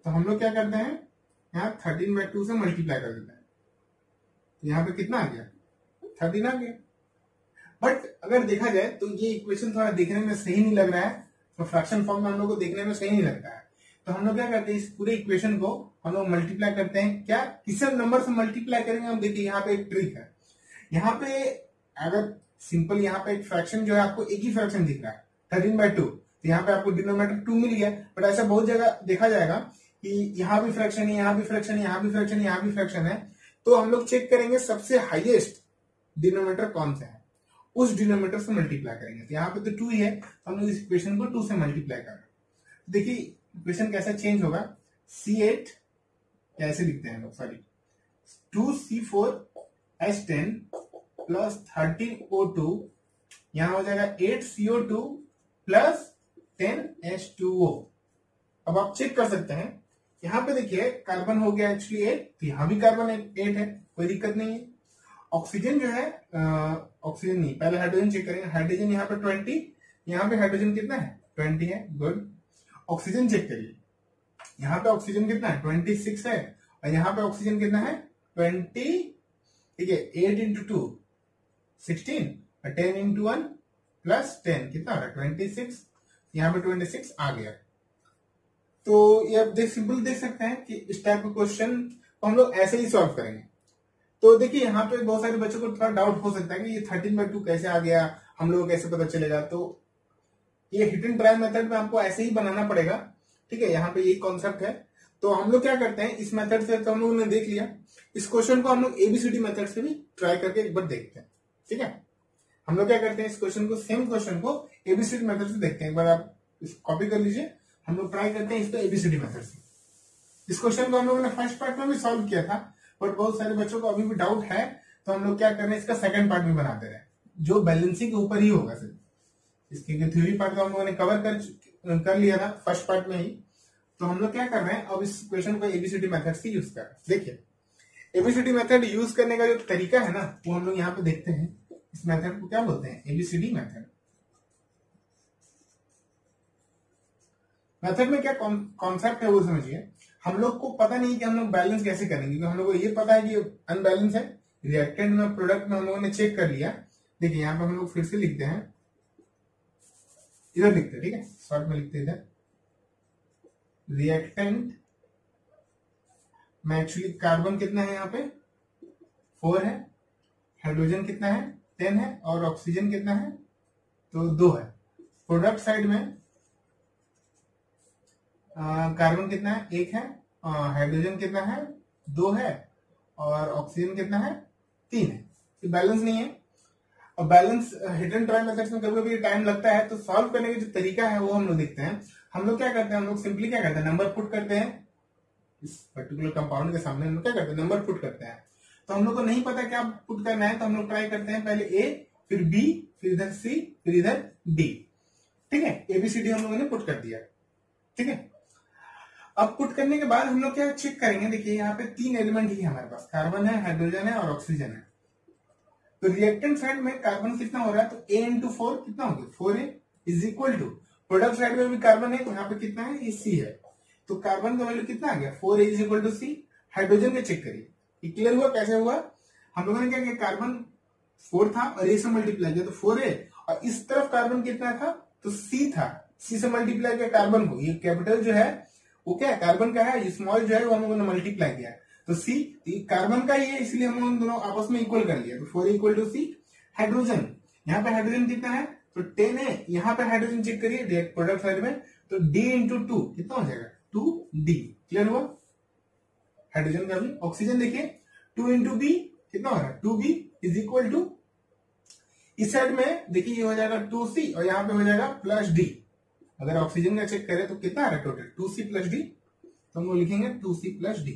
तो हम लोग क्या करते हैं यहाँ 13/2 से मल्टीप्लाई कर देते हैं, तो यहाँ पे कितना आ गया 13 आ गया। बट अगर देखा जाए तो ये इक्वेशन थोड़ा देखने में सही नहीं लग रहा है, तो फ्रैक्शन फॉर्म में हम लोग को देखने में सही नहीं लगता है। तो हम लोग क्या करते हैं इस पूरे इक्वेशन को हम लोग मल्टीप्लाई करते हैं, क्या किस नंबर से मल्टीप्लाई करेंगे हम देखिए, यहाँ पे एक ट्रिक है। यहाँ पे अगर सिंपल यहाँ पे एक फ्रैक्शन जो है आपको एक ही फ्रैक्शन दिख रहा है 13/2, तो यहाँ पे आपको डिनोमिनेटर 2 मिल गया, बट ऐसा बहुत जगह देखा जाएगा कि यहाँ भी फ्रैक्शन है, यहाँ भी फ्रैक्शन है, यहाँ भी फ्रैक्शन है, यहाँ भी फ्रैक्शन है। तो हम लोग चेक करेंगे सबसे हाईएस्ट डिनोमिनेटर कौन सा है, उस डिनोमिनेटर से मल्टीप्लाई करेंगे। तो यहाँ पे तो 2 ही है, तो हम लोग इस इक्वेशन को 2 से मल्टीप्लाई कर रहे हैं। देखिए इक्वेशन कैसा चेंज होगा, C8 कैसे लिखते हैं लोग, सॉरी 2C4H10 प्लस 13O2, यहाँ हो जाएगा 8CO2 प्लस 10H2O। अब आप चेक कर सकते हैं, यहाँ पे देखिए कार्बन हो गया एक्चुअली 8, तो यहाँ भी कार्बन 8 है, कोई दिक्कत नहीं है। ऑक्सीजन जो है ऑक्सीजन नहीं, पहले हाइड्रोजन चेक करेंगे। हाइड्रोजन यहाँ पे 20, यहाँ पे हाइड्रोजन कितना है 20 है, गुड। ऑक्सीजन चेक करिए, यहाँ पे ऑक्सीजन कितना है 26 है, और यहाँ पे ऑक्सीजन कितना है 20, ठीक है। 8 इंटू 2 16, और 10 इंटू 1 प्लस 10 कितना हो रहा है 26, यहाँ पे 26 आ गया। तो ये आप सिंपल देख सकते हैं कि इस टाइप का क्वेश्चन को हम लोग ऐसे ही सॉल्व करेंगे। तो देखिए यहाँ पे बहुत सारे बच्चों को थोड़ा डाउट हो सकता है कि ये 13/2 कैसे आ गया, हम लोग को कैसे पता चलेगा। तो ये हिट एंड ट्राई मेथड में आपको ऐसे ही बनाना पड़ेगा, ठीक है। यहाँ पे ये कॉन्सेप्ट है। तो हम लोग क्या करते हैं, इस मेथड से तो हम लोगों ने देख लिया, इस क्वेश्चन को हम लोग एबीसीडी मेथड से भी ट्राई करके एक बार देखते हैं, ठीक है। हम लोग क्या करते हैं, इस क्वेश्चन को, सेम क्वेश्चन को एबीसीडी मेथड से देखते हैं। एक बार आप कॉपी कर लीजिए, हम लोग ट्राई करते हैं इसको एबीसीडी मेथड से। इस क्वेश्चन को हम लोगों ने फर्स्ट पार्ट में भी सॉल्व किया था, बट बहुत सारे बच्चों को अभी भी डाउट है, तो हम लोग क्या कर रहे हैं, इसका सेकंड पार्ट भी बनाते रहे, जो बैलेंसिंग के ऊपर ही होगा सिर्फ। इसकी थ्योरी पार्ट तो हम लोगों ने कवर कर लिया था फर्स्ट पार्ट में ही। तो हम लोग क्या कर रहे हैं, अब इस क्वेश्चन को एबीसीडी मेथड से यूज कर रहे हैं। देखिए एबीसीडी मेथड यूज करने का जो तरीका है ना, वो हम लोग यहाँ पे देखते हैं। इस मेथड को क्या बोलते हैं, एबीसीडी मेथड। मेथड में क्या कॉन्सेप्ट है वो समझिए। हम लोग को पता नहीं कि हम लोग बैलेंस कैसे करेंगे, क्योंकि हम लोग को ये पता है कि अनबैलेंस है। रिएक्टेंट में, प्रोडक्ट में हम लोगों ने चेक कर लिया। देखिए यहाँ पे हम लोग फिर से लिखते हैं, इधर लिखते हैं, ठीक है, शॉर्ट में लिखते हैं इधर। रिएक्टेंट में एक्चुअली कार्बन कितना है, यहाँ पे 4 है, हाइड्रोजन कितना है 10 है, और ऑक्सीजन कितना है तो 2 है। प्रोडक्ट साइड में कार्बन कितना है 1 है, हाइड्रोजन कितना है 2 है, और ऑक्सीजन कितना है 3 है। तो बैलेंस नहीं है। और balance hit and try methods में कभी कभी टाइम लगता है, तो सॉल्व करने का जो तरीका है वो हम लोग देखते हैं। हम लोग क्या करते हैं, हम लोग सिंपली क्या करते हैं, नंबर पुट करते हैं। इस पर्टिकुलर कंपाउंड के सामने हम लोग क्या करते हैं, नंबर पुट करते हैं। तो हम लोग को नहीं पता क्या पुट करना है, तो हम लोग ट्राई करते हैं पहले ए, फिर बी, फिर इधर सी, फिर इधर डी, ठीक है। एबीसीडी हम लोगों ने पुट कर दिया, ठीक है। अब पुट करने के बाद हम लोग क्या चेक करेंगे, देखिए यहाँ पे 3 एलिमेंट ही हमारे पास, कार्बन है, हाइड्रोजन है और ऑक्सीजन है। तो रिएक्टेंट साइड में कार्बन कितना हो रहा है, तो A इंटू 4 कितना हो गया 4A is equal to, product side में भी कार्बन है, तो यहाँ पे कितना है, ये C है। तो कार्बन का वैल्यू कितना आ गया 4A is equal to C। Hydrogen का चेक करिए, ये क्लियर हुआ कैसे हुआ। हम लोगों ने क्या किया, कार्बन 4 था और A से मल्टीप्लाई किया तो 4A, और इस तरफ कार्बन कितना था तो C था, C से मल्टीप्लाई किया कार्बन को। ये कैपिटल जो है वो क्या है, कार्बन का है, स्मॉल जो है वो हम लोगों ने मल्टीप्लाई किया, तो सी कार्बन का ही है, इसलिए हम लोग दोनों आपस में इक्वल कर लिया, तो 4 इक्वल टू सी। हाइड्रोजन, यहाँ पे हाइड्रोजन कितना है तो 10 है, यहाँ पे हाइड्रोजन चेक करिए प्रोडक्ट साइड में, तो D इंटू 2 कितना हो जाएगा 2D। क्लियर हुआ हाइड्रोजन का भी। ऑक्सीजन देखिए 2 इंटू बी कितना हो रहा है 2B इज इक्वल टू, इस साइड में देखिए ये हो जाएगा 2C और यहाँ पे हो जाएगा प्लस D। अगर ऑक्सीजन का चेक करें तो कितना आ रहा है टोटल 2C प्लस D, तो हम लोग लिखेंगे 2C प्लस D।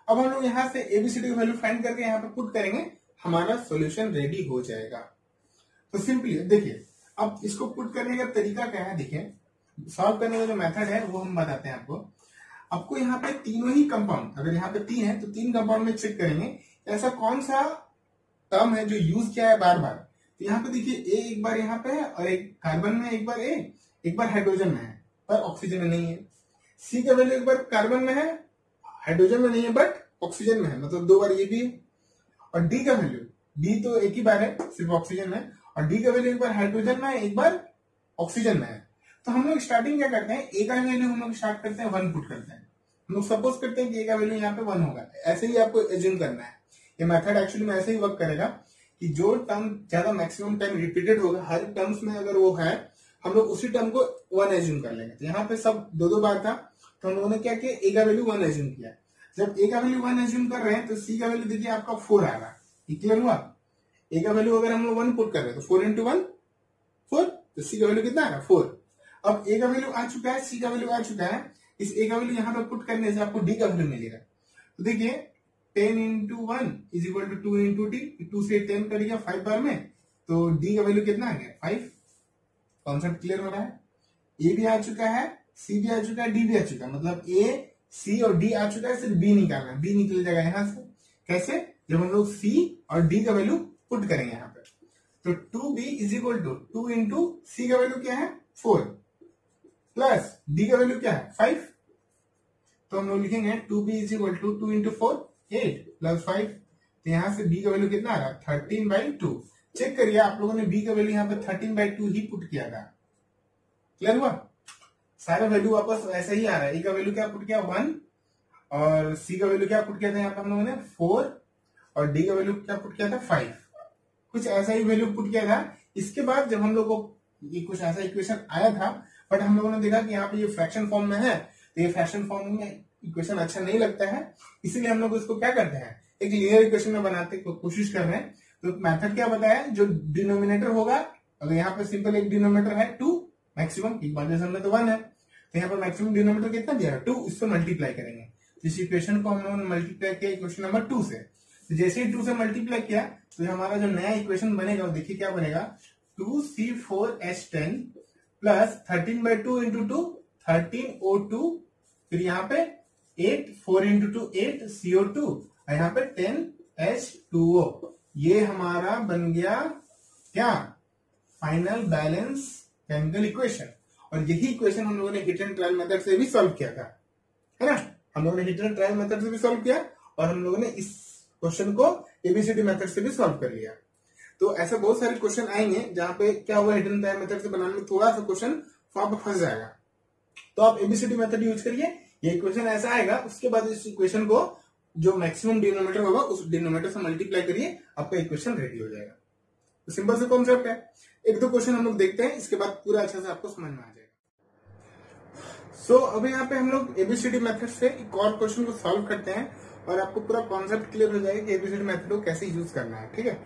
अब हम लोग यहाँ से एबीसीडी की वैल्यू फाइंड करके यहाँ पे पुट करेंगे, हमारा सॉल्यूशन रेडी हो जाएगा। तो सिंपली देखिए अब इसको पुट करने का तरीका क्या है, देखिए सॉल्व करने का जो मेथड है वो हम बताते हैं आपको। आपको यहाँ पे तीनों ही कंपाउंड, अगर यहाँ पे 3 है तो 3 कंपाउंड में चेक करेंगे ऐसा कौन सा टर्म है जो यूज किया है बार बार। तो यहाँ पे देखिए ए एक बार यहाँ पे है, और एक कार्बन में एक बार ए, एक बार हाइड्रोजन में है पर ऑक्सीजन में नहीं है। सी का वैल्यू एक बार कार्बन में है, हाइड्रोजन में नहीं है बट ऑक्सीजन में है, मतलब 2 बार ये भी है। और डी का वैल्यू, डी तो एक ही बार है सिर्फ ऑक्सीजन में, और डी का वैल्यू एक बार हाइड्रोजन में है, एक बार ऑक्सीजन में है। तो हम लोग स्टार्टिंग क्या करते हैं, ए का वैल्यू हम लोग स्टार्ट करते हैं 1 पुट करते हैं। हम लोग सपोज करते हैं कि ए का वैल्यू यहाँ पे 1 होगा, ऐसे ही आपको एज्यूम करना है। ये मेथड एक्चुअली में ऐसे ही वर्क करेगा कि जो टर्म ज्यादा मैक्सिमम टाइम रिपीटेड होगा, हर टर्म्स में अगर वो है, हम लोग उसी टर्म को 1 एज्यूम कर लेंगे। तो यहाँ पे सब 2-2 बार था, तो हम लोगों ने क्या किया, ए का वैल्यू 1 एज्यूम किया। जब ए का वैल्यू 1 एज्यूम कर रहे हैं तो सी का वैल्यू देखिए आपका 4 आ रहा है। क्लियर हुआ, ए का वैल्यू अगर हम लोग 1 पुट कर रहे हैं तो 4 इंटू 1 4, तो सी का वैल्यू कितना आ रहा है 4। अब ए का वैल्यू आ चुका है, सी का वैल्यू आ चुका है, इस ए का वैल्यू यहाँ पे पुट करने से आपको डी का वैल्यू मिलेगा। तो देखिए 10 into 1 is equal to 2 into D, 2 से 10 कर दिया 5 बार में, तो डी का वैल्यू कितना आ गया 5। कॉन्सेप्ट क्लियर हो रहा है। ए भी आ चुका है, सी भी आ चुका है, डी भी आ चुका है, मतलब ए सी और डी आ चुका है, सिर्फ बी निकालना है। बी निकल जाएगा यहां से। कैसे? जब हम लोग सी और डी का वैल्यू पुट करेंगे यहाँ पे, तो 2b is equal to 2 into C का वैल्यू क्या है 4 प्लस डी का वैल्यू क्या है 5। तो हम लोग लिखेंगे 2b is equal to 2 into 4 8 plus 5। तो यहां से b का वैल्यू कितना आ रहा है 13/2। चेक करिए आप लोगों ने b का वैल्यू यहाँ पे 13/2 ही पुट किया था। क्लियर हुआ? सारा वैल्यू वापस ऐसा ही आ रहा है। e का वैल्यू क्या पुट किया 1 और c का वैल्यू क्या पुट किया था यहाँ पे हम लोगों ने 4 और d का वैल्यू क्या पुट किया था 5। कुछ ऐसा ही वैल्यू पुट किया था। इसके बाद जब हम लोग को ये कुछ ऐसा इक्वेशन आया था, बट हम लोगों ने देखा कि यहाँ पे ये फ्रैक्शन फॉर्म में है, तो ये फ्रैक्शन फॉर्म में इक्वेशन अच्छा नहीं लगता है, इसीलिए हम लोग इसको क्या करते हैं एक लीनियर इक्वेशन में बनाते कोशिश कर रहे हैं। तो मेथड क्या बताया, जो डिनोमिनेटर होगा, अगर यहाँ पे सिंपल एक डिनोमिनेटर है 2, मैक्सिमम इक्वेशन में तो 1 है, तो यहाँ पर मैक्सिमम डिनोमिनेटर कितना दिया है 2, इससे मल्टीप्लाई करेंगे। तो इस इक्वेशन को हम लोगों ने मल्टीप्लाई किया इक्वेशन नंबर 2 से। तो जैसे ही 2 से मल्टीप्लाई किया तो हमारा जो नया इक्वेशन बनेगा वो देखिए क्या बनेगा 2c4h10 प्लस 13/2 इंटू 2 13O2, फिर यहाँ पे 8 4 इंटू 2 8 CO2 और यहाँ पे 10H2O। ये हमारा बन गया क्या फाइनल बैलेंस केमिकल इक्वेशन। और यही इक्वेशन हम लोगों ने हिट एंड ट्रायल मेथड से भी सॉल्व किया था, है ना। हम लोगों ने हिट एंड ट्रायल मेथड से भी सॉल्व किया और हम लोगों ने इस क्वेश्चन को एबीसीडी मेथड से भी सॉल्व कर लिया। तो ऐसे बहुत सारे क्वेश्चन आएंगे जहां पे क्या हुआ हिट एंड ट्रायल मेथड से बनाने में थोड़ा सा क्वेश्चन वहां पर फंस जाएगा, तो आप एबीसीडी मेथड यूज करिए। ये इक्वेशन ऐसा आएगा, उसके बाद इस इक्वेशन को जो मैक्सिमम डिनोमिनेटर होगा उस डिनोमिनेटर से मल्टीप्लाई करिए, आपका इक्वेशन रेडी हो जाएगा। तो सिंपल से कॉन्सेप्ट है। एक दो क्वेश्चन हम लोग देखते हैं, इसके बाद पूरा अच्छे से आपको समझ में आ जाएगा। सो अभी यहाँ पे हम लोग एबीसीडी मेथड से एक और क्वेश्चन को सॉल्व करते हैं और आपको पूरा कॉन्सेप्ट क्लियर हो जाएगा कि एबीसीडी मेथड को कैसे यूज करना है, ठीक है।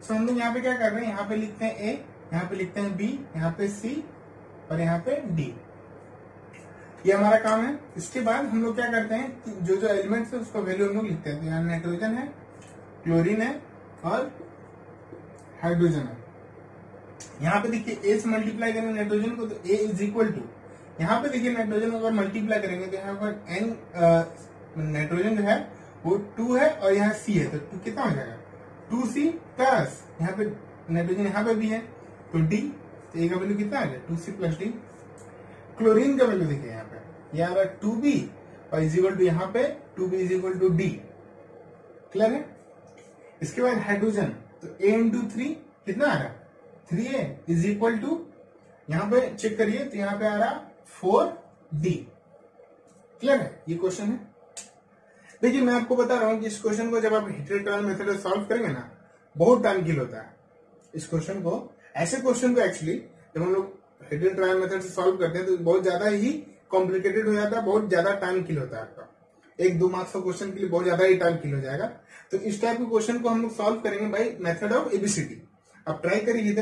सो हम लोग यहाँ पे क्या कर रहे हैं, यहाँ पे लिखते हैं ए, यहाँ पे लिखते हैं बी, यहाँ पे सी और यहाँ पे डी। ये हमारा काम है। इसके बाद हम लोग क्या करते हैं कि जो जो एलिमेंट्स है उसका वैल्यू हम लोग लिखते हैं। तो यहाँ नाइट्रोजन है, क्लोरीन है और हाइड्रोजन है। यहाँ पे देखिए ए से मल्टीप्लाई करेंगे नाइट्रोजन को, तो ए इज इक्वल टू, यहाँ पे देखिए नाइट्रोजन अगर मल्टीप्लाई करेंगे तो यहाँ पर एन नाइट्रोजन जो है वो 2 है और यहाँ सी है, तो 2 कितना हो जाएगा 2c प्लस यहाँ पे नाइट्रोजन यहाँ पे भी है तो डी, तो ए का वैल्यू कितना आ गया 2c प्लस डी। क्लोरीन का वैल्यू देखिए यहाँ पे ये आ रहा है 2b और इज इक्वल टू यहाँ पे 2b is equal to D. Clear है? इसके बाद हाइड्रोजन, तो a इंटू 3 कितना आ रहा है 3a इज इक्वल टू, यहाँ पे चेक करिए तो यहाँ पे आ रहा 4d। क्लियर है? ये क्वेश्चन है। देखिए मैं आपको बता रहा हूं कि इस क्वेश्चन को जब आप हिट एंड ट्रायल मेथड से सॉल्व करेंगे ना, बहुत टाइम किल होता है इस क्वेश्चन को। ऐसे क्वेश्चन को एक्चुअली जब हम लोग हिट एंड ट्रायल मेथड से सॉल्व करते हैं तो बहुत ज्यादा ही कॉम्प्लिकेटेड हो जाता है, बहुत ज्यादा टाइम किल होता है आपका। 1-2 मार्क्स का क्वेश्चन के लिए बहुत ज्यादा ही टाइम किल हो जाएगा। तो इस टाइप के क्वेश्चन को हम लोग सॉल्व करेंगे बाई मेथड ऑफ एबीसीडी। आप ट्राई करिए हिट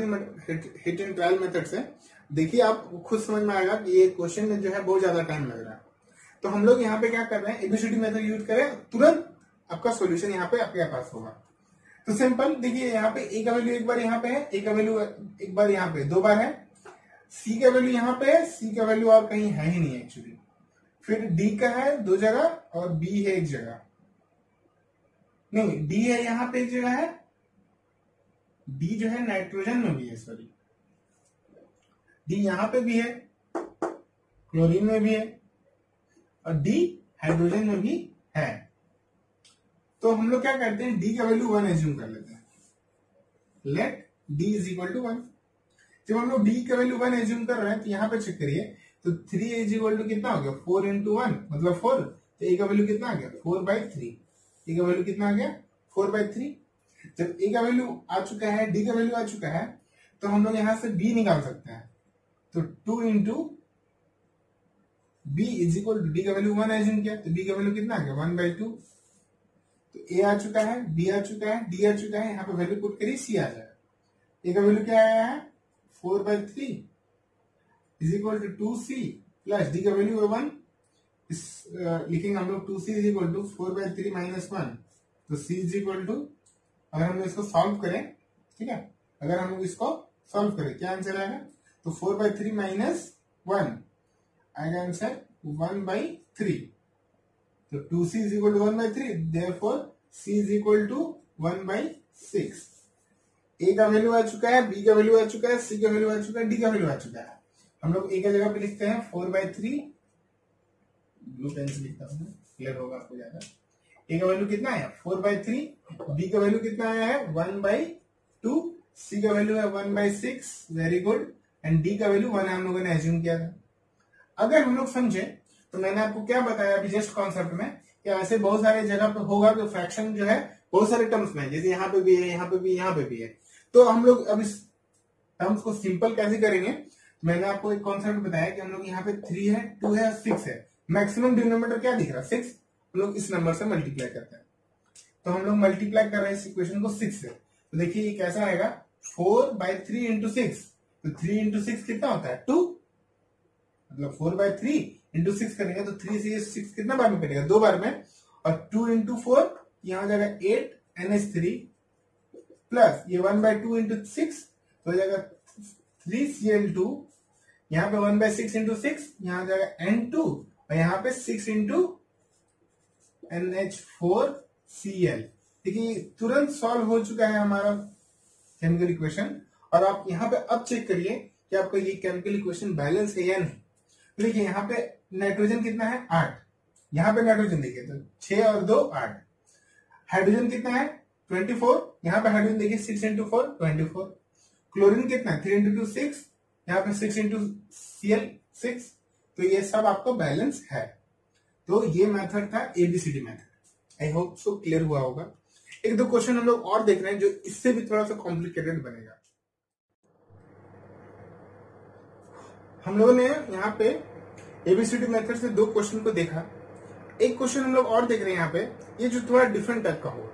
एंड ट्रायल मेथड से, देखिए आप खुद समझ में आएगा कि ये क्वेश्चन में जो है बहुत ज्यादा टाइम लग रहा है। तो हम लोग यहाँ पे क्या कर रहे हैं, एबीसीडी मेथड यूज करें, तुरंत आपका सॉल्यूशन यहाँ पे आपके पास होगा। तो सिंपल देखिए यहाँ पे ए का वैल्यू एक बार यहाँ पे है, ए का वैल्यू एक बार यहाँ पे 2 बार है, सी का वैल्यू यहाँ पे है, सी का वैल्यू और कहीं है ही नहीं एक्चुअली। फिर डी का है 2 जगह और बी है 1 जगह, नहीं डी है यहाँ पे 1 जगह है, डी जो है नाइट्रोजन में भी है, सॉरी डी यहाँ पे भी है, क्लोरीन में भी है और डी हाइड्रोजन में भी है। तो हम लोग क्या करते हैं, डी का वैल्यू 1 एज्यूम कर लेते हैं। Let D is equal to 1। जब हम लोग डी का वैल्यू 1 एज्यूम कर रहे हैं तो यहाँ पे चेक करिए तो 3 इज इक्वल टू कितना हो गया 4 इंटू 1 मतलब 4, तो ए का वैल्यू कितना आ गया 4/3। ए का वैल्यू कितना आ गया 4/3। जब ए का वैल्यू आ चुका है, डी का वैल्यू आ चुका है, तो हम लोग यहां से बी निकाल सकते हैं। तो 2 into B is equal to, D का वैल्यू 1 एज्यूम किया तो बी का वैल्यू कितना आ गया 1/2। तो ए आ चुका है, बी आ चुका है, डी आ चुका है, यहाँ पे वैल्यू पुट करिए सी आ जाएगा। ए का वैल्यू क्या आया है 4/3 is equal to 2c plus D का वैल्यू 1, इस लिखेंगे हम लोग 2c is equal to 4/3 minus 1, तो c इज इक्वल टू, अगर हम लोग इसको सॉल्व करें, ठीक है, अगर हम लोग इसको सॉल्व करें क्या आंसर आएगा, तो 4/3 माइनस 1 आएगा आंसर 1/3। तो 2c is equal to 1/3, therefore c is equal to 1/6। A का वैल्यू आ चुका है, बी का वैल्यू आ चुका है, सी का वैल्यू आ चुका है, डी का वैल्यू आ चुका है। हम लोग ए का जगह पे लिखते हैं 4/3, ब्लू पेन से लिखता हूँ, क्लियर होगा आपको ज्यादा। ए का वैल्यू कितना है 4/3, बी का वैल्यू कितना आया है 1/2, सी का वैल्यू है 1/6, वेरी गुड, एंड डी का वैल्यू 1 हम लोगों ने एज्यूम किया था। अगर हम लोग समझे तो मैंने आपको क्या बताया अभी जस्ट कॉन्सेप्ट में कि ऐसे बहुत सारे जगह पे होगा तो फ्रैक्शन जो है बहुत सारे टर्म्स में, जैसे यहाँ पे भी है, यहाँ पे भी, यहाँ पे भी है। तो हम लोग अब इस टर्म्स को सिंपल कैसे करेंगे, मैंने आपको एक कॉन्सेप्ट बताया कि हम लोग यहाँ पे 3 है, 2 है, 6 है, मैक्सिमम डिनोमिनेटर क्या दिख रहा है 6, हम लोग इस नंबर से मल्टीप्लाई करते हैं। तो हम लोग मल्टीप्लाई कर रहे हैं इस इक्वेशन को 6 से। तो देखिए ये कैसा आएगा 4/3 इंटू 6, तो 3 इंटू 6 कितना होता है 2, मतलब 4/3 इंटू 6 करेंगे तो 3 से 6 कितना बार में कटेगा 2 बार में, और 2 इंटू 4 यहाँ हो जाएगा 8 NH3 प्लस ये 1/2 इंटू 6 तो हो जाएगा 3Cl2, यहाँ पे 1/6 इंटू 6 यहाँ हो जाएगा N2, और यहाँ पे 6 इंटू NH4Cl। देखिए तुरंत सॉल्व हो चुका है हमारा केमिकल इक्वेशन। और आप यहाँ पे अब चेक करिए कि आपका ये केमिकल इक्वेशन बैलेंस है या नहीं। तो देखिए यहाँ पे नाइट्रोजन कितना है 8, यहाँ पे नाइट्रोजन देखिए तो 6 और 2 8, हाइड्रोजन कितना है 24, यहाँ पे हाइड्रोजन देखिए 6 इंटू 4 24, क्लोरीन कितना है 3 इंटू 2 6, यहाँ पे 6 इंटू Cl 6। तो ये सब आपका बैलेंस है। तो ये मेथड था ABCD method. I hope so clear हुआ होगा। एक दो क्वेश्चन हम लोग और देख रहे हैं जो इससे भी थोड़ा सा कॉम्प्लिकेटेड बनेगा। हम लोगों ने यहाँ पे ABCD मेथड से 2 क्वेश्चन को देखा। एक क्वेश्चन हम लोग और देख रहे हैं यहाँ पे, ये जो थोड़ा डिफरेंट टाइप का होगा,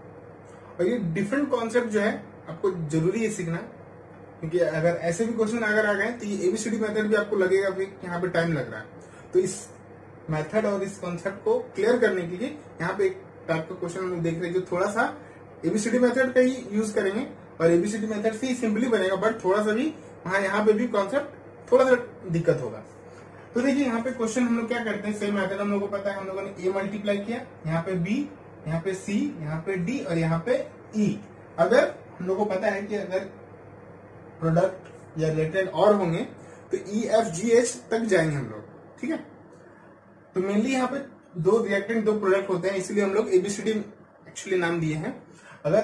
और ये डिफरेंट कॉन्सेप्ट जो है आपको जरूरी है सीखना, क्योंकि अगर ऐसे भी क्वेश्चन अगर आ गए तो ये ABCD मेथड भी आपको लगेगा कि यहाँ पे टाइम लग रहा है। तो इस मेथड और इस कॉन्सेप्ट को क्लियर करने के लिए यहाँ पे एक टाइप का क्वेश्चन हम लोग देख रहे हैं जो थोड़ा सा ABCD मेथड का ही यूज करेंगे, और ABCD मेथड से ही सिंपली बनेगा, बट थोड़ा सा भी वहां यहाँ पे भी कॉन्सेप्ट थोड़ा सा दिक्कत होगा। तो देखिए यहाँ पे क्वेश्चन हम लोग क्या करते हैं, सेम मेथड हम लोग को पता है, हम लोगों ने A मल्टीप्लाई किया, यहाँ पे B, यहाँ पे C, यहाँ पे D और यहाँ पे E। अगर हम लोग को पता है कि अगर प्रोडक्ट या रिलेटेड और होंगे तो EFGH तक जाएंगे हम लोग, ठीक है। तो मेनली यहाँ पे 2 रिएक्टेंट 2 प्रोडक्ट होते हैं, इसलिए हम लोग ABCD एक्चुअली नाम दिए हैं। अगर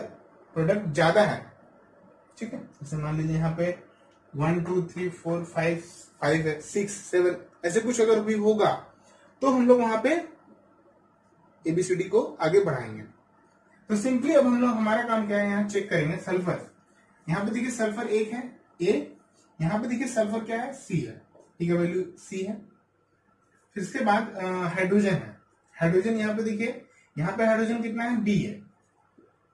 प्रोडक्ट ज्यादा है, ठीक है, जैसे मान लीजिए यहाँ पे 1 2 3 4 5 6 7 ऐसे कुछ अगर भी होगा तो हम लोग वहां पे ABCD को आगे बढ़ाएंगे। तो सिंपली अब हम लोग हमारा काम क्या है, यहाँ चेक करेंगे सल्फर। यहाँ पे देखिए सल्फर 1 है A, यहाँ पे देखिए सल्फर क्या है C है, ठीक है, वैल्यू C है। फिर इसके बाद हाइड्रोजन है, हाइड्रोजन यहाँ पे देखिए, यहाँ पे हाइड्रोजन कितना है B है,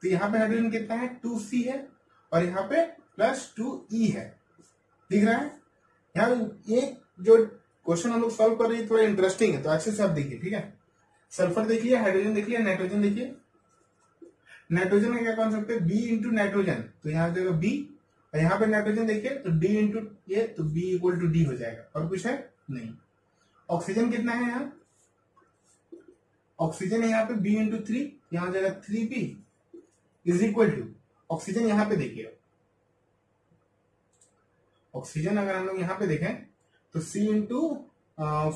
तो यहाँ पे हाइड्रोजन कितना है 2C है, और यहाँ पे +2E है, दिख रहा है। यहाँ ये जो क्वेश्चन हम लोग सॉल्व कर रहे हैं थोड़ा इंटरेस्टिंग है, तो अच्छे से आप देखिए, ठीक है। सल्फर देख लिया, हाइड्रोजन देख लिया, नाइट्रोजन देखिए। नाइट्रोजन का क्या कॉन्सेप्ट है B इंटू नाइट्रोजन, तो यहाँ जाएगा B, और यहाँ पे नाइट्रोजन देखिए तो D इंटू ये, तो B इक्वल टू D हो जाएगा, और कुछ है नहीं। ऑक्सीजन कितना है यहाँ, ऑक्सीजन है यहाँ पे B इंटू 3, यहाँ हो जाएगा 3B is equal to, oxygen यहाँ पे देखिए, ऑक्सीजन अगर हम लोग यहाँ पे देखें तो C इंटू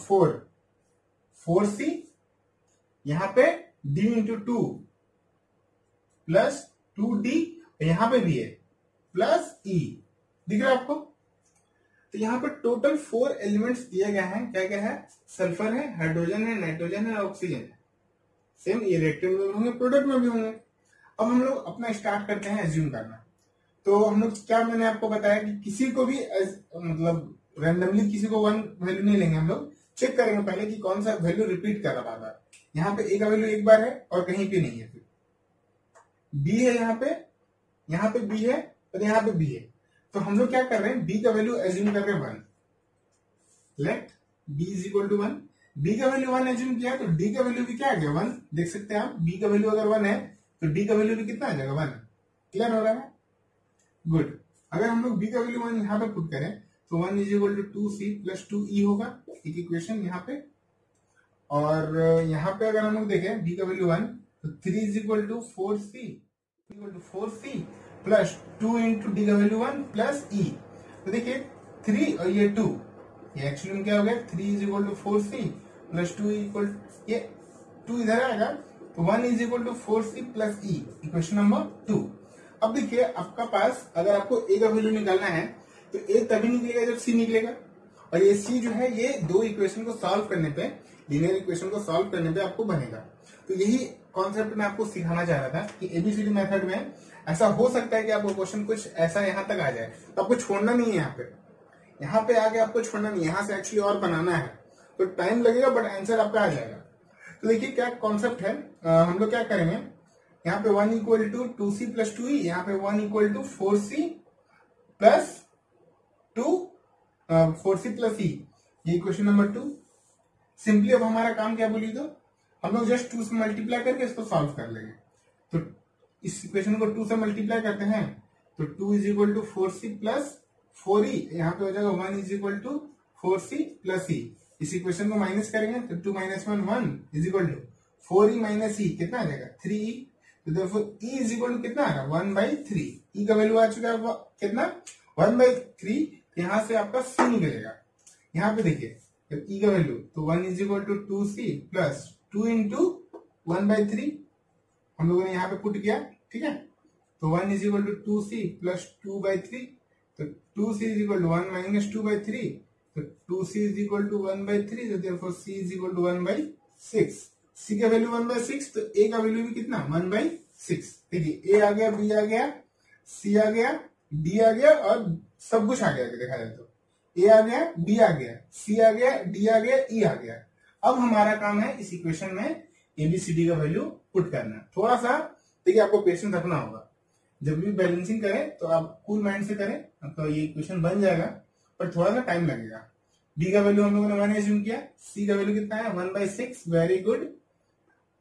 4C, यहाँ पे D इंटू 2 प्लस 2D, यहाँ पे भी है प्लस E, दिख रहा है आपको। तो यहाँ पे टोटल 4 एलिमेंट्स दिए गए हैं, क्या क्या है, सल्फर है, हाइड्रोजन है, नाइट्रोजन है, ऑक्सीजन है। सेम ये रिएक्टेंट में भी होंगे, प्रोडक्ट में भी होंगे। अब हम लोग अपना स्टार्ट करते हैं एज्यूम करना। तो हम लोग क्या, मैंने आपको बताया कि किसी को भी मतलब रैंडमली किसी को 1 वैल्यू नहीं लेंगे, हम लोग चेक करेंगे पहले कि कौन सा वैल्यू रिपीट कर रहा है। यहाँ पे A का वैल्यू एक बार है और कहीं पे नहीं है, फिर B है यहाँ पे B है और यहाँ पे B है। तो हम लोग क्या कर रहे हैं, B का वैल्यू एज्यूम कर रहे हैं 1, let B is equal to 1। B का वैल्यू 1 एज्यूम किया तो D का वैल्यू भी क्या आ गया 1, देख सकते हैं आप। B का वैल्यू अगर 1 है तो D का वैल्यू भी कितना आ जाएगा 1, क्लियर हो रहा है, गुड। अगर हम लोग B का वैल्यू 1 यहाँ पे पुट करें तो 1 is equal to 2c plus 2e होगा, एक इक्वेशन यहाँ पे। और यहाँ पे अगर हम लोग देखें d का वैल्यू 1, तो 3 is equal to 4c plus 2 into D का वैल्यू 1 प्लस e। तो देखिए 3 और ये 2, ये एक्चुअली में क्या हो गया, 3 is equal to 4c plus 2 equal, ये 2 इधर आएगा, तो 1 is equal to 4c plus e, equation number 2। अब देखिए आपका पास अगर आपको a का वैल्यू निकालना है तो a तभी निकलेगा जब c निकलेगा, और ये c जो है ये दो इक्वेशन को सॉल्व करने पे, लीनियर इक्वेशन को सॉल्व करने पे आपको बनेगा। तो यही कॉन्सेप्ट मैं आपको सिखाना चाह रहा था कि एबीसीडी मेथड में ऐसा हो सकता है कि आपको क्वेश्चन कुछ ऐसा यहाँ तक आ जाए, तो आपको छोड़ना नहीं है, यहाँ पे आगे आपको छोड़ना नहीं है, यहाँ से एक्चुअली और बनाना है, तो टाइम लगेगा बट आंसर आपका आ जाएगा। तो देखिए क्या कॉन्सेप्ट है, हम लोग क्या करेंगे, यहाँ पे 1 equal to 2c plus 2e, यहाँ पे 1 equal to 4c plus 4c plus e, ये इक्वेशन नंबर 2। सिंपली अब हमारा काम क्या बोलिए, तो हम लोग जस्ट 2 से मल्टीप्लाई करके इसको सॉल्व कर लेंगे। तो इस इक्वेशन को 2 से मल्टीप्लाई करते हैं, तो 2 is equal to 4c plus 4e, यहाँ पे हो जाएगा 1 is equal to 4c plus e। इस इक्वेशन को माइनस करेंगे तो 2 minus 1 is equal to 4e minus e, कितना आ जाएगा 3e। तो देखो e इज इक्वल टू कितना आ रहा है 1/3, e का वैल्यू आ चुका है कितना 1/3, यहाँ से आपका c निकलेगा। यहाँ पे देखिए जब e का वैल्यू, तो 1 is equal to 2c plus 2 into 1/3 हम लोगों ने यहाँ पे पुट किया, ठीक है। तो 1 is equal to 2c plus 2/3, तो 2c is equal to 1 minus 2/3, तो 2c इज इक्वल टू 1/3, तो therefore c is equal to 1/6। c का वैल्यू 1/6, तो a का वैल्यू भी कितना 1/6। देखिए a आ गया, b आ गया, c आ गया, d आ गया और सब कुछ आ गया, देखा जाए तो a आ गया, b आ गया, c आ गया, d आ गया, e आ गया। अब हमारा काम है इस इक्वेशन में एबीसीडी का वैल्यू पुट करना। थोड़ा सा देखिए आपको पेशेंस रखना होगा, जब भी बैलेंसिंग करें तो आप कूल माइंड से करें, तो ये इक्वेशन बन जाएगा, पर थोड़ा सा टाइम लगेगा। डी का वैल्यू हम लोगों ने 1 एज्यूम किया, सी का वैल्यू कितना है 1/6, वेरी गुड।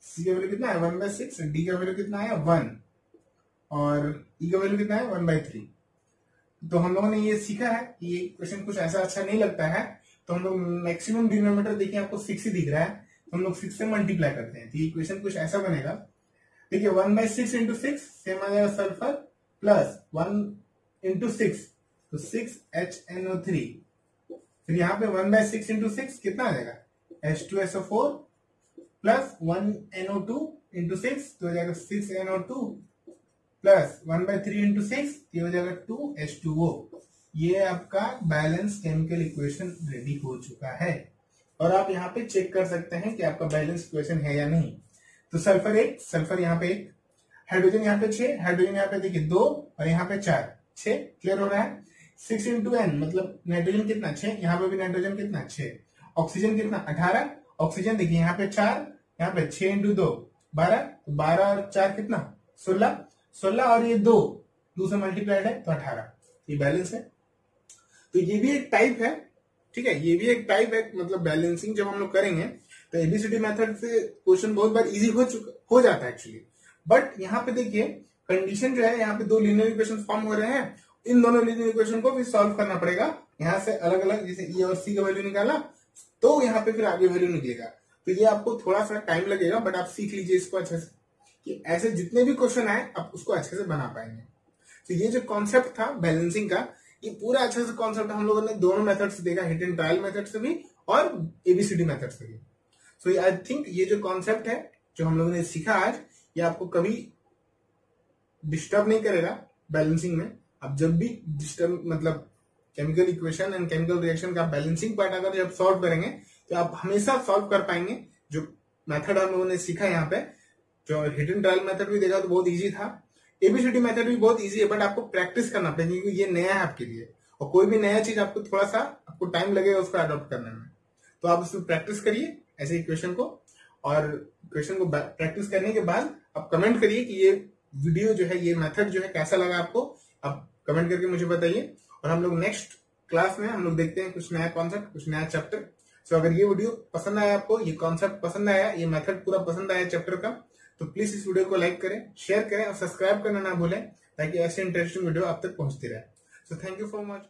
सी का वैल्यू कितना है 1/6, डी का वैल्यू कितना है 1, और ई का वैल्यू कितना है 1/3। तो हम लोगों ने ये सीखा है कि ये क्वेश्चन कुछ ऐसा अच्छा नहीं लगता है, तो हम लोग मैक्सिमम डिनोमिनेटर देखिए आपको 6 ही दिख रहा है, तो हम लोग 6 से मल्टीप्लाई करते हैं, तो ये इक्वेशन कुछ ऐसा बनेगा। देखिए 1/6 इंटू 6 सेम आ जाएगा सल्फर प्लस 1 इंटू 6, तो 6HNO3। फिर यहाँ पे 1/6 इंटू 6 कितना आ जाएगा H2SO4 प्लस 1NO2 इंटू 6, तो हो जाएगा 6NO2 प्लस 1/3 इंटू 6, ये हो जाएगा 2H2O। ये आपका बैलेंस केमिकल इक्वेशन रेडी हो चुका है, और आप यहाँ पे चेक कर सकते हैं कि आपका बैलेंस इक्वेशन है या नहीं। तो सल्फर 1, सल्फर यहाँ पे 1, हाइड्रोजन यहाँ पे 6, हाइड्रोजन यहाँ पे देखिए 2 और यहाँ पे 4, 6 क्लियर हो रहा है। 6 इंटू n मतलब नाइट्रोजन कितना 6, यहाँ पे भी नाइट्रोजन कितना 6, ऑक्सीजन कितना 18, ऑक्सीजन देखिए यहाँ पे 4, यहाँ पे 6 इंटू 2 12, 12 और 4 कितना 16, 16 और ये 2 से मल्टीप्लाइड है तो 18, ये बैलेंस है। तो ये भी एक टाइप है, ठीक है, ये भी एक टाइप है, मतलब बैलेंसिंग जब हम लोग करेंगे तो एबीसीडी मेथड से क्वेश्चन बहुत बार इजी हो जाता है एक्चुअली। बट यहाँ पे देखिए कंडीशन जो है, यहाँ पे दो लीनियर इक्वेशन फॉर्म हो रहे हैं, इन दोनों लीनियर इक्वेशन को भी सॉल्व करना पड़ेगा। यहाँ से अलग अलग, जैसे ई और सी का वैल्यू निकाला तो यहाँ पे फिर आगे वैल्यू निकलेगा, तो ये आपको थोड़ा सा टाइम लगेगा, बट आप सीख लीजिए इसको अच्छे से कि ऐसे जितने भी क्वेश्चन आए आप उसको अच्छे से बना पाएंगे। तो ये जो कॉन्सेप्ट था बैलेंसिंग का, ये पूरा अच्छे से कॉन्सेप्ट हम लोगों ने दोनों मेथड से देखा, हिट एंड ट्रायल मेथड से भी और एबीसीडी मेथड से भी। सो आई थिंक ये जो कॉन्सेप्ट है जो हम लोगों ने सीखा आज, ये आपको कभी डिस्टर्ब नहीं करेगा बैलेंसिंग में। अब जब भी डिस्टर्ब मतलब chemical equation and chemical reaction का बैलेंसिंग पार्ट अगर जब सॉल्व करेंगे तो आप हमेशा सॉल्व कर पाएंगे। जो मेथड हम लोगों ने सीखा यहाँ पे, जो हिट एंड ट्रायल मेथड भी देखा तो बहुत इजी था, एबीसीडी मेथड भी बहुत इजी है, बट आपको प्रैक्टिस करना पड़ेगा क्योंकि ये नया है आपके लिए, और कोई भी नया चीज आपको थोड़ा सा आपको टाइम लगेगा उसको अडॉप्ट करने में। तो आप उसमें प्रैक्टिस करिए ऐसे इक्वेशन को, और इक्वेशन को प्रैक्टिस करने के बाद आप कमेंट करिए कि ये वीडियो जो है, ये मेथड जो है कैसा लगा आपको, आप कमेंट करके मुझे बताइए। और हम लोग नेक्स्ट क्लास में हम लोग देखते हैं कुछ नया कॉन्सेप्ट, कुछ नया चैप्टर। सो अगर ये वीडियो पसंद आया आपको, ये कॉन्सेप्ट पसंद आया, ये मेथड पूरा पसंद आया चैप्टर का, तो प्लीज इस वीडियो को लाइक करें, शेयर करें और सब्सक्राइब करना ना भूलें, ताकि ऐसे इंटरेस्टिंग वीडियो आप तक पहुंचती रहे। So thank you for much.